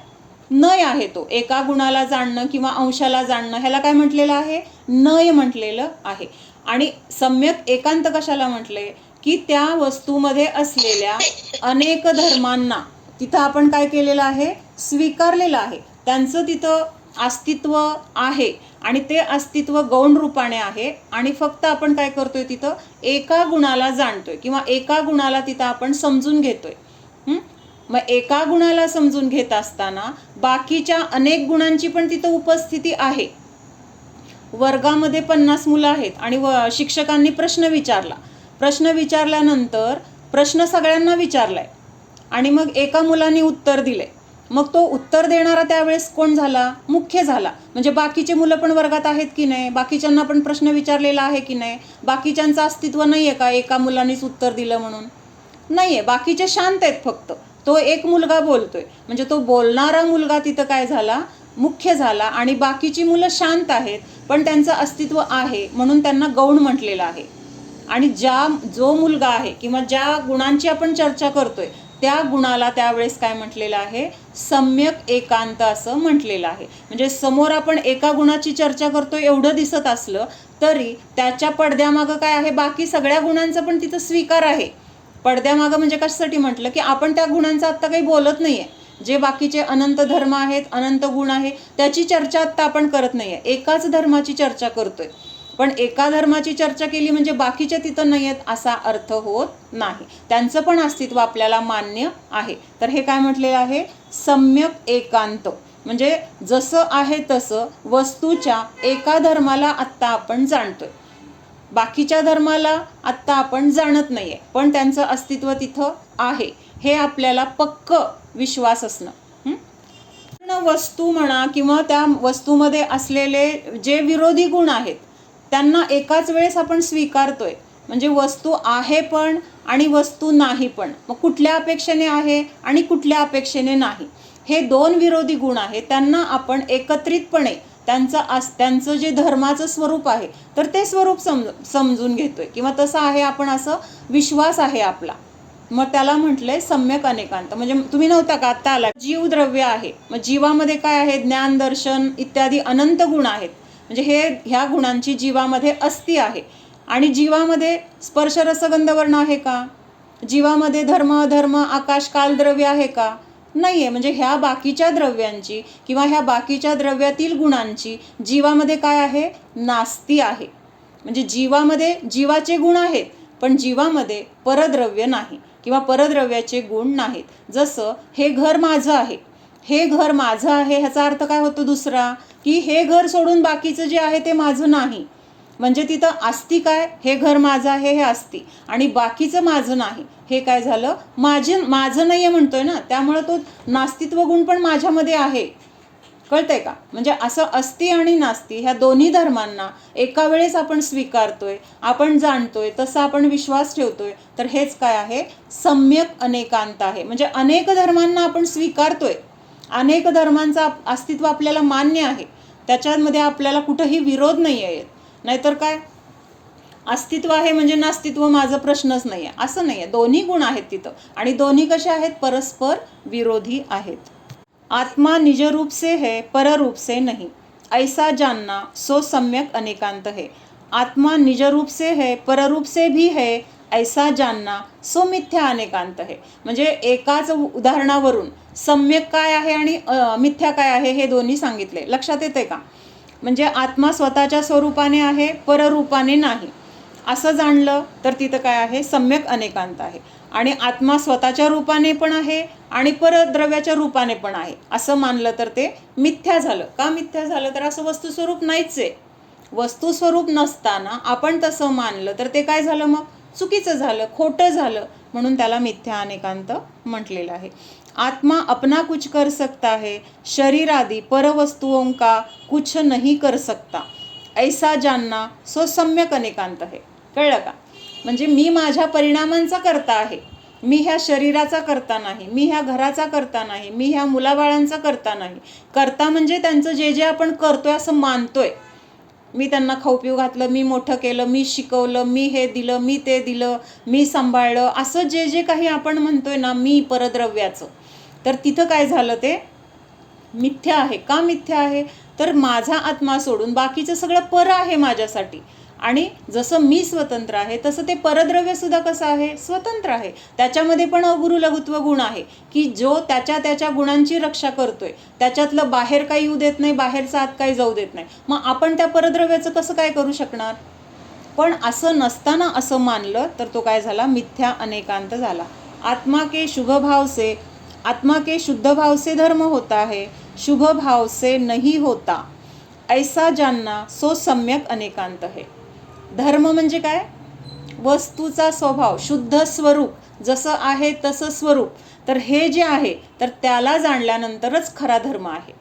नय आहे तो. एका गुणाला जाणणं किंवा अंशाला जाणणं ह्याला काय म्हटलेलं आहे, नय म्हटलेलं आहे. आणि सम्यक एकांत कशाला म्हटले, की त्या वस्तूमध्ये असलेल्या अनेक धर्मांना तिथं आपण काय केलेलं आहे, स्वीकारलेलं आहे. त्यांचं तिथं अस्तित्व आहे आणि ते अस्तित्व गौण रूपाने आहे आणि फक्त आपण काय करतोय, तिथं एका गुणाला जाणतोय किंवा एका गुणाला तिथं आपण समजून घेतोय. मग एका गुणाला समजून घेत असताना बाकीच्या अनेक गुणांची पण तिथं उपस्थिती आहे. वर्गामध्ये 50 मुलं आहेत आणि शिक्षकांनी प्रश्न विचारला. प्रश्न विचारल्यानंतर प्रश्न सगळ्यांना विचारलाय आणि मग एका मुलाने उत्तर दिले. मग तो उत्तर देणारा त्यावेळेस कोण झाला, मुख्य झाला. म्हणजे बाकीचे मुलं पण वर्गात आहेत की नाही, बाकीच्यांना पण प्रश्न विचारलेला आहे की नाही, बाकीच्यांचं अस्तित्व नाही आहे का एका मुलानेच उत्तर दिलं म्हणून, नाही आहे. बाकीचे शांत आहेत, फक्त तो एक मुलगा बोलतोय. म्हणजे तो बोलणारा मुलगा तिथं काय झाला, मुख्य झाला आणि बाकीची मुलं शांत आहेत पण त्यांचं अस्तित्व आहे म्हणून त्यांना गौण म्हटलेलं आहे. आणि जो मुलगा आहे किंवा ज्या गुणांची आपण चर्चा करतोय त्या गुणाला त्यावेळेस काय म्हटलेलं आहे, सम्यक एकांत असं म्हटलेलं आहे. म्हणजे समोर आपण एका गुणाची चर्चा करतोय एवढं दिसत असलं तरी त्याच्या पडद्यामागं काय आहे, बाकी सगळ्या गुणांचा पण तिथं स्वीकार आहे. पडद्यामागं म्हणजे कशासाठी म्हटलं, की आपण त्या गुणांचं आत्ता काही बोलत नाही आहे. जे बाकीचे अनंत धर्म आहेत, अनंत गुण आहे, त्याची चर्चा आत्ता आपण करत नाही आहे, एकाच धर्माची चर्चा करतोय. पण एका धर्माची चर्चा केली म्हणजे बाकीच्या तिथं नाही आहेत असा अर्थ होत नाही, त्यांचं पण अस्तित्व आपल्याला मान्य आहे. तर हे काय म्हटलेलं आहे, सम्यक एकांत. म्हणजे जसं आहे तसं वस्तूच्या एका धर्माला आत्ता आपण जाणतोय, बाकीच्या धर्माला आत्ता आपण जाणत नाही आहे, पण त्यांचं अस्तित्व तिथं आहे हे आपल्याला पक्क विश्वास असणं. वस्तू म्हणा किंवा त्या वस्तूमध्ये असलेले जे विरोधी गुण आहेत त्यांना एकाच वेळेस आपण स्वीकारतोय. म्हणजे वस्तू आहे पण आणि वस्तू नाही पण. मग कुठल्या अपेक्षेने आहे आणि कुठल्या अपेक्षेने नाही, हे दोन विरोधी गुण आहेत, त्यांना आपण एकत्रितपणे त्यांचं जे धर्माचं स्वरूप आहे तर ते स्वरूप समजून घेतोय किंवा तसं आहे आपण, असं विश्वास आहे आपला. मग त्याला म्हटलंय सम्यक अनेकांत. म्हणजे तुम्ही नव्हता का आत्ता आला, जीव द्रव्य आहे. मग जीवामध्ये काय आहे, ज्ञान दर्शन इत्यादी अनंत गुण आहेत. म्हणजे ह्या गुणांची जीवामध्ये अस्ती आहे. आणि जीवामध्ये स्पर्श रसगंध वर्ण आहे का? जीवामध्ये धर्म अधर्म आकाश काल द्रव्य आहे का? नाही आहे. म्हणजे ह्या बाकीच्या द्रव्यांची किंवा ह्या बाकीच्या द्रव्यातील गुणांची जीवामध्ये काय आहे, नास्ती आहे. म्हणजे जीवामध्ये जीवाचे गुण आहेत पण जीवामध्ये परद्रव्य नाही किंवा परद्रव्याचे गुण नाहीत. जसं हे घर माझं आहे, हे घर माझं आहे ह्याचा अर्थ काय होतो दुसरा, की हे घर सोडून बाकीचं जे आहे ते माझं नाही. म्हणजे तिथं आस्ती काय, हे घर माझं आहे हे आस्ती, आणि बाकीचं माझं नाही हे काय झालं, माझं नाही आहे म्हणतोय ना, त्यामुळं तो नास्तित्व गुण पण माझ्यामध्ये आहे. कळतंय का? म्हणजे असं अस्ती आणि नास्ती ह्या दोन्ही धर्मांना एका वेळेस आपण स्वीकारतोय, आपण जाणतोय, तसा आपण विश्वास ठेवतोय, तर हेच काय आहे, सम्यक अनेकांत आहे. म्हणजे अनेक धर्मांना आपण स्वीकारतोय, अनेक धर्मांचं अस्तित्व आपल्याला मान्य आहे, त्याच्यामध्ये आपल्याला कुठंही विरोध नाही आहे. नाहीतर काय, अस्तित्व आहे म्हणजे नास्तित्व माझा प्रश्नच नाही आहे, असं नाही आहे. दोन्ही गुण आहेत तिथं, आणि दोन्ही कसे आहेत, परस्पर विरोधी आहेत. आत्मा निज रूप से है पर रूप से नहीं, ऐसा जानना सो सम्यक अनेकांत है. आत्मा निज रूप से है पर रूप से भी है, ऐसा जानना सो मिथ्या अनेकांत है. म्हणजे एकाच उदाहरणावरून सम्यक काय आहे आणि मिथ्या काय आहे हे दोन्ही सांगितले. लक्षात येते का? म्हणजे आत्मा स्वतःच्या स्वरूपाने आहे, पररूपाने नाही, असं जाणलं तर तिथं काय आहे, सम्यक अनेकांत आहे. आणि आत्मा स्वतःच्या रूपाने पण आहे आणि परद्रव्याच्या रूपाने पण आहे असं मानलं तर ते मिथ्या झालं. का मिथ्या झालं, तर असं वस्तुस्वरूप नाहीच आहे. वस्तुस्वरूप नसताना आपण तसं मानलं तर ते काय झालं, मग चुकीचं झालं, खोटं झालं. म्हणून त्याला मिथ्या अनेकांत म्हटलेलं आहे. आत्मा अपना कुछ कर सकता है, शरीर आदि पर वस्तुओं का कुछ नहीं कर सकता, ऐसा जानना सो सम्यक अनेकांत है. कळलं का? म्हणजे मी माझ्या परिणामांचा करता आहे, मी ह्या शरीराचा करता नाही, मी ह्या घराचा करता नाही, मी ह्या मुलाबाळांचा करता नाही. करता म्हणजे त्यांचं जे जे आपण करतोय असं मानतोय, मी त्यांना खाऊ पिऊ घातलं, मी मोठं केलं, मी शिकवलं, मी हे दिलं, मी ते दिलं, मी सांभाळलं, असं जे जे काही आपण म्हणतोय ना मी परद्रव्याचं, तर तिथं काय झालं, ते मिथ्या आहे. का मिथ्या आहे, तर माझा आत्मा सोडून बाकीचं सगळं पर आहे माझ्यासाठी. आणि जसं मी स्वतंत्र आहे तसं ते परद्रव्य सुद्धा कसं आहे, स्वतंत्र आहे. त्याच्यामध्ये पण अगुरु लघुत्व गुण आहे, की जो त्याच्या गुणांची रक्षा करतोय, त्याच्यातलं बाहेर काही येऊ देत नाही, बाहेरचा आत काही जाऊ देत नाही. मग आपण त्या परद्रव्याचं कसं काय करू शकणार? पण असं नसताना असं मानलं तर तो काय झाला, मिथ्या अनेकांत झाला. आत्मा के शुद्ध भाव से धर्म होता है, शुभ भाव से नहीं होता, ऐसा जानना सो सम्यक अनेकांत है. धर्म म्हणजे काय, वस्तूचा स्वभाव, शुद्ध स्वरूप, जसं आहे तसं स्वरूप. तर हे जे आहे तर त्याला जाणल्यानंतरच खरा धर्म आहे.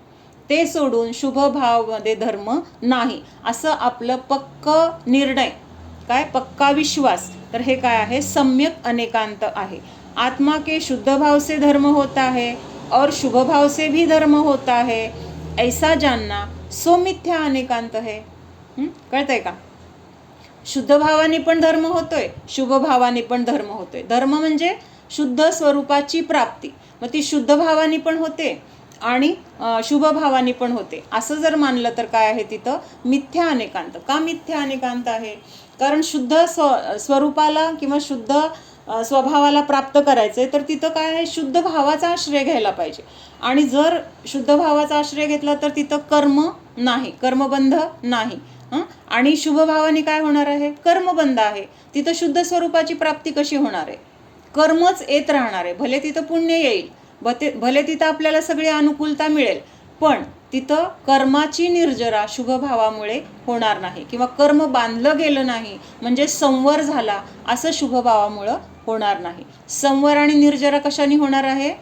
ते सोडून शुभ भावमध्ये धर्म नाही, असं आपलं पक्क निर्णय, काय पक्का विश्वास, तर हे काय आहे, सम्यक अनेकांत आहे. आत्मा के शुद्ध भाव से धर्म होता है और शुभ भाव से भी धर्म होता है, ऐसा जानना सो मिथ्या अनेकांत है. कळतंय का? शुद्ध भावाने पण धर्म होतोय, शुभ भावाने पण धर्म होतोय. धर्म म्हणजे शुद्ध स्वरूपाची प्राप्ती, मग ती शुद्ध भावाने पण होते आणि शुभ भावाने पण होते. असं जर मानलं तर काय आहे, तिथं मिथ्या अनेकांत. का मिथ्या अनेकांत आहे, कारण शुद्ध स्वरूपाला किंवा शुद्ध स्वभावाला प्राप्त करायचंय तर तिथं काय आहे, शुद्ध भावाचा आश्रय घ्यायला पाहिजे. आणि जर शुद्ध भावाचा आश्रय घेतला तर तिथं कर्म नाही, कर्मबंध नाही. आणि शुभ भावाने काय होणार आहे, कर्मबंध आहे. तिथं शुद्ध स्वरूपाची प्राप्ती कशी होणार आहे, कर्मच येत राहणार आहे. भले तिथं पुण्य येईल, भले तिथं आपल्याला सगळी अनुकूलता मिळेल, पण तिथं कर्माची निर्जरा शुभ भावामुळे होणार नाही, किंवा कर्म बांधलं गेलं नाही म्हणजे संवर झाला असं शुभ भावामुळं होणार नाही. संवर आणि निर्जरा कशाने होणार आहे,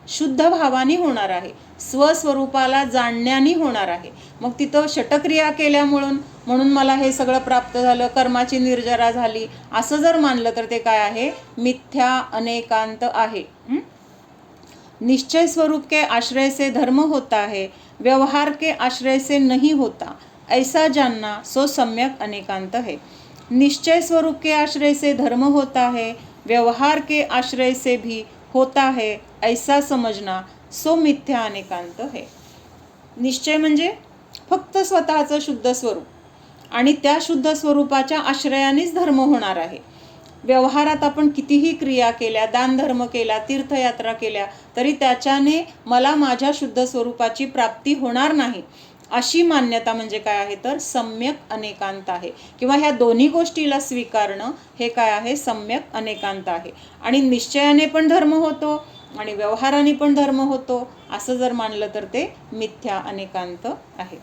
शुद्ध भावाने होणार आहे, स्वस्वरूपाला जाणण्याने होणार आहे. मग तिथं षटक्रिया म्हणून मला हे सगळं प्राप्त झालं, कर्माची निर्जरा झाली, असं जर मानलं तर ते काय आहे, मिथ्या अनेकांत आहे. निश्चय स्वरूप के आश्रय से धर्म होता है, व्यवहार के आश्रय से नहीं होता, ऐसा जानना सो सम्यक अनेकांत है। निश्चय स्वरूप के आश्रय से धर्म होता है, व्यवहार के आश्रय से भी होता है, ऐसा समजना सो मिथ्या अनेकांत है। निश्चय म्हणजे फक्त स्वतःचं शुद्ध स्वरूप आणि त्या शुद्ध स्वरूपाच्या आश्रयानेच धर्म होणार आहे। व्यवहारात आपण कितीही क्रिया केल्या, दानधर्म केला, तीर्थयात्रा केल्या, तरी त्याच्याने मला माझ्या शुद्ध स्वरूपाची प्राप्ती होणार नाही, अशी मान्यता म्हणजे काय आहे तर सम्यक अनेकांत आहे। किंवा ह्या दोन्ही गोष्टीला स्वीकारणं हे काय आहे, सम्यक अनेकांत आहे। आणि निश्चयाने पण धर्म होतो आणि व्यवहाराने पण धर्म होतो, असं जर मानलं तर ते मिथ्या अनेकांत आहे।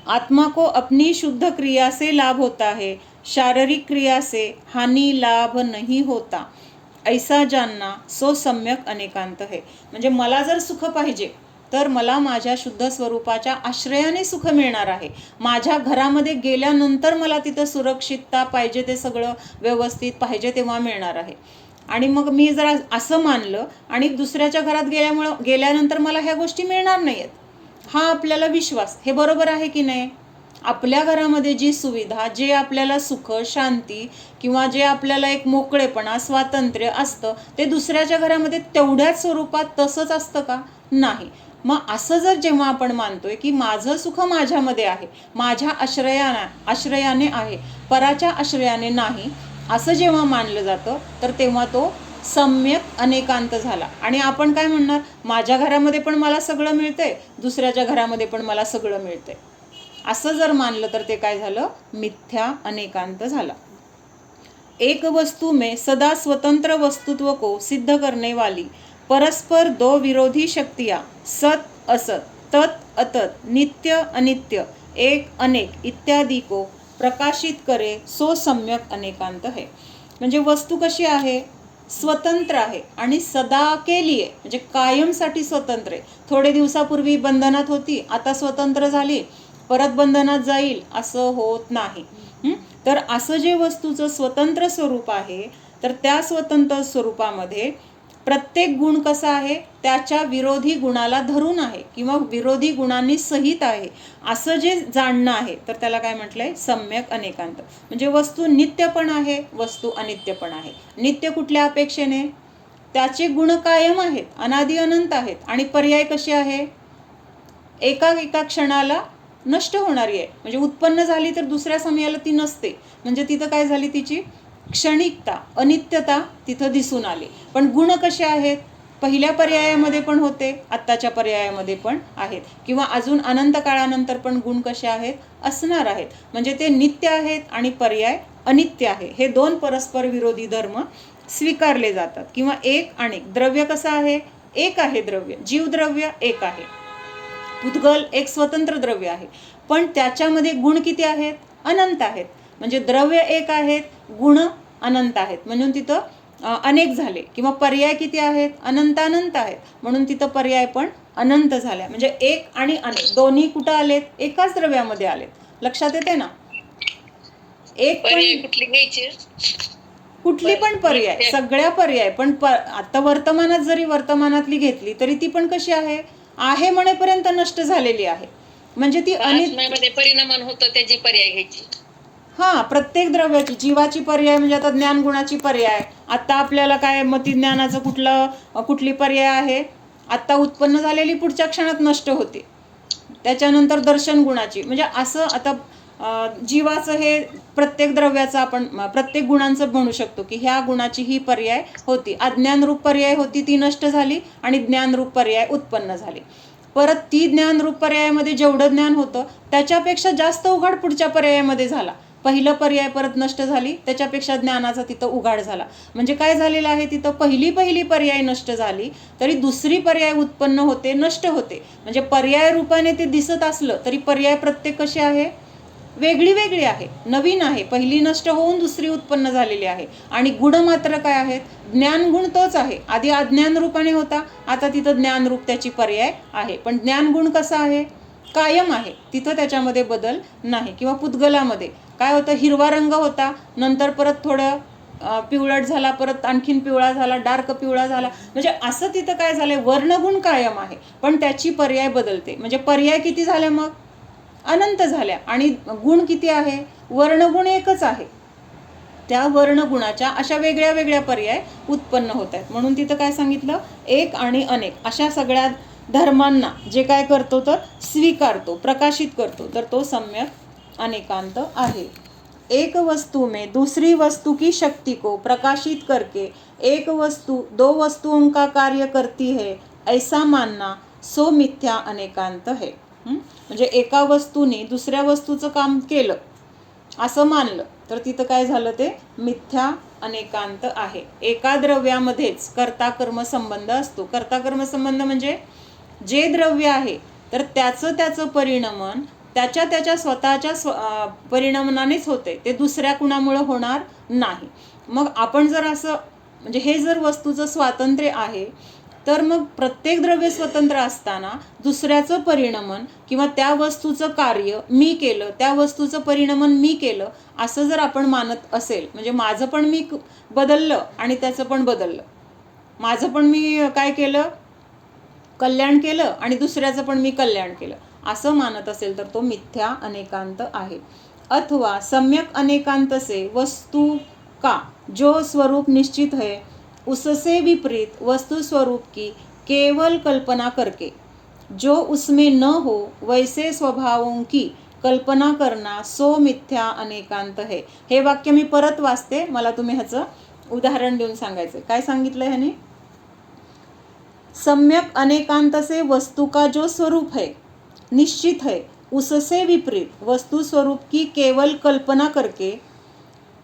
आत्मा को अपनी शुद्ध क्रिया से लाभ होता है, शारीरिक क्रिया से हानि लाभ नहीं होता, ऐसा जानना सो सम्यक अनेकांत है। म्हणजे मला जर सुख पाहिजे तर मला माझ्या शुद्ध स्वरूपाच्या आश्रयाने सुख मिळणार आहे। माझ्या घरामध्ये गेल्यानंतर मला तिथं सुरक्षितता पाहिजे, ते सगळं व्यवस्थित पाहिजे तेव्हा मिळणार आहे। आणि मग मी जर असं मानलं आणि दुसऱ्याच्या घरात गेल्यानंतर मला ह्या गोष्टी मिळणार नाहीत, हा आपल्याला विश्वास, हे बरोबर आहे की नाही? आपल्या घरामध्ये जी सुविधा, जे आपल्याला सुख, शांती किंवा जे आपल्याला एक मोकळेपणा, स्वातंत्र्य असतं, ते दुसऱ्याच्या घरामध्ये तेवढ्याच स्वरूपात तसंच असतं का? नाही। मग असं जर जेव्हा आपण मानतोय की माझं सुख माझ्यामध्ये आहे, माझ्या आश्रयाने आहे, पराच्या आश्रयाने नाही, असं जेव्हा मानलं जातं तर तेव्हा तो सम्यक अनेकांत झाला। आणि आपण काय म्हणणार, माझ्या घरामध्ये पण मला सगळं मिळतंय, दुसऱ्याच्या घरामध्ये पण मला सगळं मिळतंय, असं जर मानलं तर ते काय झालं, मिथ्या अनेकांत झाला। एक वस्तु में सदा स्वतंत्र वस्तुत्व को सिद्ध करने वाली परस्पर दो विरोधी शक्तियाँ सत असत, तत् अतत, नित्य अनित्य, एक अनेक इत्यादि को प्रकाशित करे सो सम्यक अनेकांत है। म्हणजे वस्तू कशी आहे, स्वतंत्र आहे आणि सदा के लिए म्हणजे कायमसाठी स्वतंत्र आहे। थोडे दिवसापूर्वी बंधनात होती, आता स्वतंत्र झाली, परत बंधनात जाईल, असं होत नाही। तर असं जे वस्तूचं स्वतंत्र स्वरूप आहे, तर त्या स्वतंत्र स्वरूपामध्ये प्रत्येक गुण कसा आहे, त्याच्या विरोधी गुणाला धरून आहे किंवा विरोधी गुणांनी सहित आहे, असं जे जाणणं आहे, तर त्याला काय म्हटलंय, सम्यक अनेकांत। म्हणजे वस्तू नित्य पण आहे, वस्तू अनित्य पण आहे। नित्य कुठल्या अपेक्षेने, त्याचे गुण कायम आहेत, अनादि अनंत आहेत, आणि पर्याय कसे आहे, एका क्षणाला नष्ट होणारी आहे। म्हणजे उत्पन्न झाली तर दुसऱ्या समयाला ती नसते, म्हणजे तिथं काय झाली, तिची क्षणिकता, अनित्यता तिथं दिसून आली। पण गुण कसे आहेत, पहिल्या पर्यायामध्ये पण होते, आत्ताच्या पर्यायामध्ये पण आहेत, किंवा अजून अनंत काळानंतर पण गुण कसे आहेत, असणार आहेत। म्हणजे ते नित्य आहेत आणि पर्याय अनित्य आहे, हे दोन परस्पर विरोधी धर्म स्वीकारले जातात। किंवा एक आणि द्रव्य कसं आहे, एक आहे द्रव्य, जीवद्रव्य एक आहे, पुद्गल एक स्वतंत्र द्रव्य आहे, पण त्याच्यामध्ये गुण किती आहेत, अनंत आहेत। म्हणजे द्रव्य एक आहेत, गुण अनंत आहेत, म्हणून तिथं अनेक झाले। किंवा पर्याय किती आहेत, अनंत आहेत, म्हणून तिथं पर्याय पण अनंत झाल्या। म्हणजे एक आणि अनेक दोन्ही कुठं आलेत, एकाच द्रव्यामध्ये आलेत। लक्षात येते ना? एक पण कुठली पण पर्याय, सगळ्या पर्याय पण आता वर्तमानात जरी वर्तमानातली घेतली तरी ती पण कशी आहे म्हणेपर्यंत नष्ट झालेली आहे। म्हणजे ती अनित्य परिणामान होतं, त्याची पर्याय घ्यायची। हा, प्रत्येक द्रव्याची, जीवाची पर्याय म्हणजे आता ज्ञान गुणाची पर्याय, आता आपल्याला काय मती ज्ञानाचं कुठली पर्याय आहे, आता उत्पन्न झालेली पुढच्या क्षणात नष्ट होते। त्याच्यानंतर दर्शन गुणाची, म्हणजे असं आता जीवाचं हे प्रत्येक द्रव्याचं आपण प्रत्येक गुणांचं म्हणू शकतो की ह्या गुणाची ही पर्याय होती, अज्ञानरूप पर्याय होती, ती नष्ट झाली आणि ज्ञानरूप पर्याय उत्पन्न झाली। परत ती ज्ञानरूप पर्यायामध्ये जेवढं ज्ञान होतं त्याच्यापेक्षा जास्त उघाड पुढच्या पर्यायामध्ये झाला। पहिलं पर्याय परत नष्ट झाली, त्याच्यापेक्षा ज्ञानाचा तिथं उघाड झाला। म्हणजे काय झालेलं आहे, तिथं पहिली पर्याय नष्ट झाली तरी दुसरी पर्याय उत्पन्न होते, नष्ट होते। म्हणजे पर्याय रूपाने ते दिसत असलं तरी पर्याय प्रत्येक कशी आहे, वेगळी आहे, नवीन आहे। पहिली नष्ट होऊन दुसरी उत्पन्न झालेली आहे। आणि गुण मात्र काय आहेत, ज्ञानगुण तोच आहे, आधी अज्ञान रूपाने होता, आता तिथं ज्ञानरूप त्याची पर्याय आहे। पण ज्ञानगुण कसा आहे, कायम आहे, तिथं त्याच्यामध्ये बदल नाही। किंवा पुद्गलामध्ये काय होतं, हिरवा रंग होता, नंतर परत थोडं पिवळट झाला, परत आणखीन पिवळा झाला, डार्क पिवळा झाला, म्हणजे असं तिथं काय झालंय, वर्णगुण कायम आहे पण त्याची पर्याय बदलते. म्हणजे पर्याय किती झाले मग, अनंत झाल्या. आणि गुण किती आहे, वर्णगुण एकच आहे. त्या वर्णगुणाच्या अशा वेगळ्या वेगळ्या पर्याय उत्पन्न होत आहेत. म्हणून तिथं काय सांगितलं, एक आणि अनेक अशा सगळ्या धर्मांना जे काय करतो तर स्वीकारतो, प्रकाशित करतो, तर तो सम्यक अनेकांत आहे. एक वस्तु में दूसरी वस्तु की शक्ति को प्रकाशित करके एक वस्तु दो वस्तुओं का कार्य करती है ऐसा मानना सो मिथ्या अनेकांत है. म्हणजे एका वस्तूने दुसऱ्या वस्तूचं काम केलं असं मानलं तर तिथं काय झालं, ते मिथ्या अनेकांत आहे. एका द्रव्यामध्येच कर्ता कर्म संबंध असतो. कर्ता कर्म संबंध म्हणजे जे द्रव्य आहे तर त्याचं परिणमन त्याच्या स्वतःच्या परिणमनानेच होते, ते दुसऱ्या कुणामुळं होणार नाही. मग आपण जर असं म्हणजे हे जर वस्तूचं स्वातंत्र्य आहे तर मग प्रत्येक द्रव्य स्वतंत्र असताना दुसऱ्याचं परिणमन किंवा त्या वस्तूचं कार्य मी केलं, त्या वस्तूचं परिणमन मी केलं असं जर आपण मानत असेल, म्हणजे माझं पण मी बदललं आणि त्याचं पण बदललं, माझं पण मी काय केलं, कल्याण केलं आणि दुसऱ्याचं पण मी कल्याण केलं असं मानत असेल तर तो मिथ्या अनेकांत आहे. अथवा सम्यक अनेकांत से वस्तु का जो स्वरूप निश्चित है उससे विपरीत वस्तु स्वरूप की केवल कल्पना करके जो उसमें न हो वैसे स्वभावों की कल्पना करना सो मिथ्या अनेकांत है. हे वाक्य मी परत वाचते, मला तुम्ही ह्याचं उदाहरण देऊन सांगायचं. काय सांगितलं ह्याने, सम्यक अनेकांत से वस्तु का जो स्वरूप है निश्चित है उससे विपरीत वस्तु स्वरूप की केवल कल्पना करके,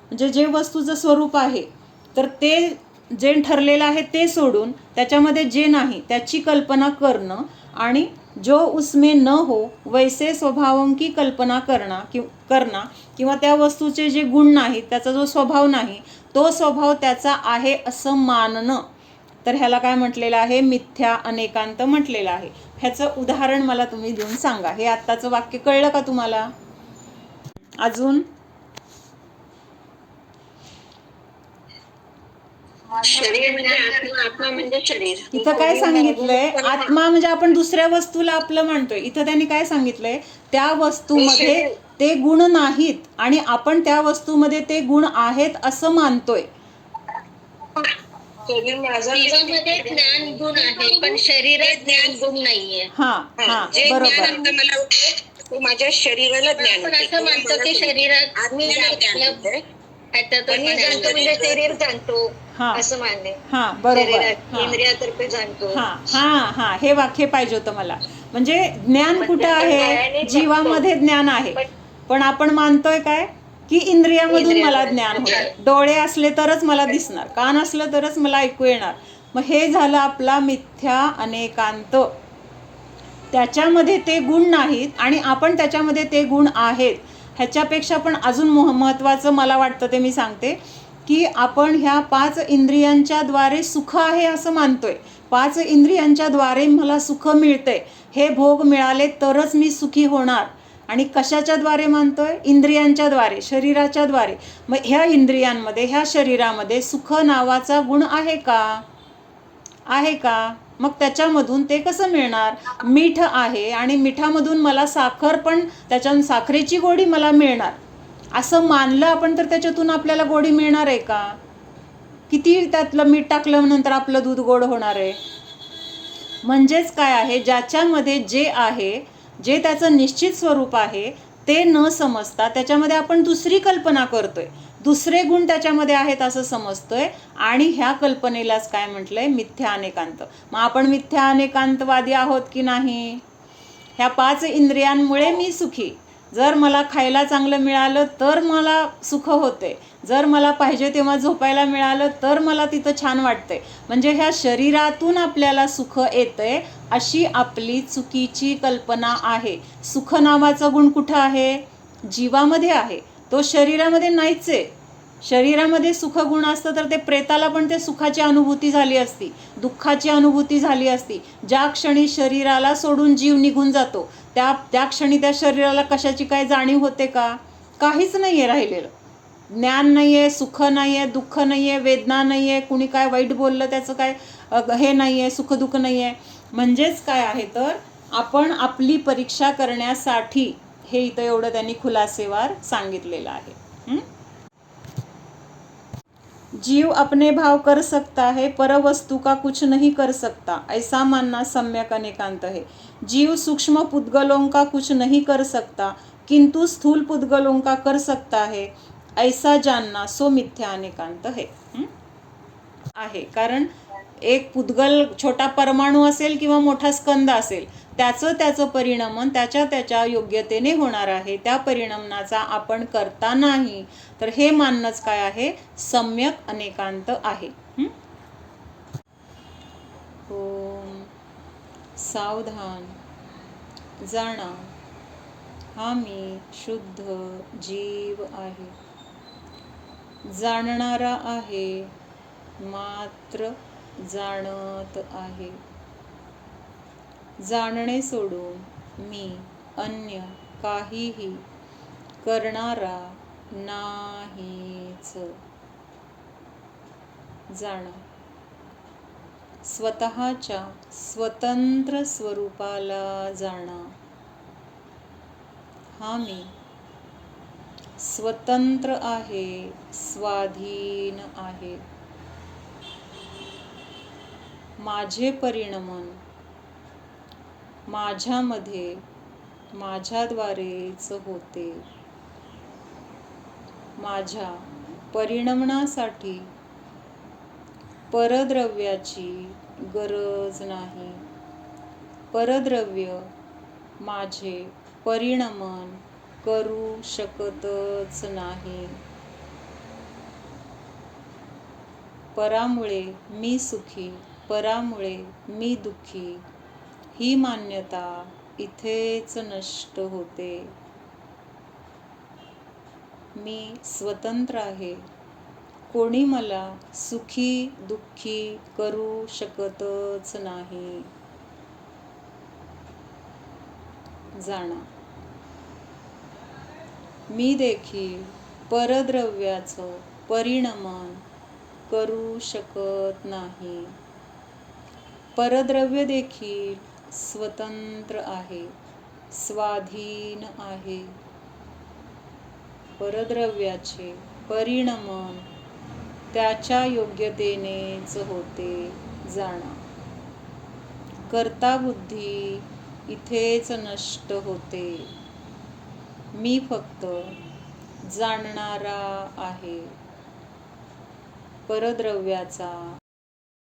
म्हणजे जे वस्तूचं स्वरूप आहे तर ते जे ठरलेलं आहे ते सोडून त्याच्यामध्ये जे नाही त्याची कल्पना करणं, आणि जो उसमें न हो वैसे स्वभावों की कल्पना करना किंवा त्या वस्तूचे जे गुण नाहीत, त्याचा जो स्वभाव नाही तो स्वभाव त्याचा आहे असं मानणं, तर ह्याला काय म्हटलेलं आहे, मिथ्या अनेकांत म्हटलेलं आहे. ह्याचं उदाहरण मला तुम्ही देऊन सांगा. हे आत्ताचं वाक्य कळलं का तुम्हाला? अजून शरीर म्हणजे आत्मा म्हणजे शरीर. इथं काय सांगितलंय, आत्मा म्हणजे आपण दुसऱ्या वस्तूला आपलं मानतोय. इथं त्यांनी काय सांगितलंय, त्या वस्तूमध्ये ते गुण नाहीत आणि आपण त्या वस्तूमध्ये ते गुण आहेत असं मानतोय. जीवामध्ये ज्ञान गुण आहे पण शरीरात ज्ञान गुण नाहीये. बरोबर. मला वाटतं माझ्या शरीराला ज्ञान आपण असं मानतो की शरीरात म्हणजे शरीर जाणतो असं मानणे. बरोबर. इंद्रियातर्फे जाणतो. हे वाक्य पाहिजे होतं मला. म्हणजे ज्ञान कुठं आहे, जीवामध्ये ज्ञान आहे, पण आपण मानतोय काय की इंद्रियामधून मला ज्ञान होतं. डोळे असले तरच मला दिसणार, कान असलं तरच मला ऐकू येणार. मग हे झालं आपला मिथ्या अनेकांत. त्याच्यामध्ये ते गुण नाहीत आणि आपण त्याच्यामध्ये ते गुण आहेत. ह्याच्यापेक्षा पण अजून महत्त्वाचं मला वाटतं ते मी सांगते की आपण ह्या 5 इंद्रियांच्या द्वारे सुख आहे असं मानतोय. 5 इंद्रियांच्या द्वारे मला सुख मिळतंय, हे भोग मिळाले तरच मी सुखी होणार. आणि कशाच्या द्वारे मानतोय, इंद्रियांच्या द्वारे, शरीराच्या द्वारे. मग ह्या इंद्रियांमध्ये, ह्या शरीरामध्ये सुख नावाचा गुण आहे का, आहे का? मग त्याच्यामधून ते कसं मिळणार, मीठ आहे आणि मिठामधून मला साखर पण, त्याच्यातून साखरेची गोडी मला मिळणार असं मानलं आपण तर त्याच्यातून आपल्याला गोडी मिळणार आहे का? किती त्यातलं मीठ टाकलं नंतर आपलं दूध गोड होणार आहे. म्हणजेच काय आहे, ज्याच्यामध्ये जे आहे, जे त्याचं निश्चित स्वरूप आहे ते न समजता त्याच्यामध्ये आपण दुसरी कल्पना करतोय, दुसरे गुण त्याच्यामध्ये आहेत असं समजतोय आणि ह्या कल्पनेलाच काय म्हटलंय, मिथ्या अनेकांत. मग आपण मिथ्या अनेकांतवादी आहोत की नाही? ह्या 5 इंद्रियांमुळे मी सुखी. जर मला खायला चांगलं मिळालं तर मला सुख होते, जर मला पाहिजे तेव्हा झोपायला मिळालं तर मला तिथं छान वाटतंय. म्हणजे ह्या शरीरातून आपल्याला सुख येतंय अशी आपली चुकीची कल्पना आहे. सुख नावाचा गुण कुठं आहे, जीवामध्ये आहे, तो शरीरामध्ये नाहीच आहे. शरीरामध्ये सुखगुण असतं तर ते प्रेताला पण ते सुखाची अनुभूती झाली असती, दुःखाची अनुभूती झाली असती. ज्या क्षणी शरीराला सोडून जीव निघून जातो त्या क्षणी त्या शरीराला कशाची काय जाणीव होते का? काहीच नाही आहे राहिलेलं. ज्ञान नाही आहे, सुख नाही आहे, दुःख नाही आहे, वेदना नाही आहे, कुणी काय वाईट बोललं त्याचं काय हे नाही आहे, सुख दुःख नाही आहे. म्हणजेच काय आहे तर आपण आपली परीक्षा करण्यासाठी हे इथं एवढं त्यांनी खुलासेवार सांगितलेलं आहे. जीव अपने भाव कर सकता है, पर वस्तु का कुछ नहीं कर सकता, ऐसा मानना सम्यक अनेकांत है. जीव सूक्ष्म पुद्गलों का कुछ नहीं कर सकता, किंतु स्थूल पुद्गलों का कर सकता है, ऐसा जानना सो मिथ्या अनेकांत आहे. कारण एक पुद्गल छोटा परमाणू असेल किंवा मोठा स्कंद असेल, त्याचं परिणमन त्याच्या योग्यतेने होणार आहे. त्या परिणमनाचा आपण करता नाही, तर हे मानणंच काय आहे, सम्यक अनेकांत आहे. ओम सावधान जाणा, हा मी शुद्ध जीव आहे, जाणणारा आहे, मात्र जाणत आहे. जाणणे सोडून मी अन्य काहीही करणारा नाहीच. जाणा, स्वतःच्या स्वतंत्र स्वरूपाला जाणा. हा मी स्वतंत्र आहे, स्वाधीन आहे. माझे परिणमन माझ्यामध्ये माझ्याद्वारेच होते. माझ्या परिणमनासाठी परद्रव्याची गरज नाही. परद्रव्य माझे परिणमन करू शकतच नाही. परामुळे मी सुखी, परामुळे मी दुःखी, ही मान्यता इथेच नष्ट होते. मी स्वतंत्र आहे, कोणी मला सुखी दुःखी करू शकतच नाही. जाणा, मी देखील परद्रव्याचं परिणमन करू शकत नाही. परद्रव्य देखील स्वतंत्र आहे, स्वाधीन आहे. परद्रव्याचे परिणमन त्याच्या योग्यतेनेच होते. जाणा, कर्ता बुद्धी इथेच नष्ट होते. मी फक्त जाणणारा आहे. परद्रव्याचा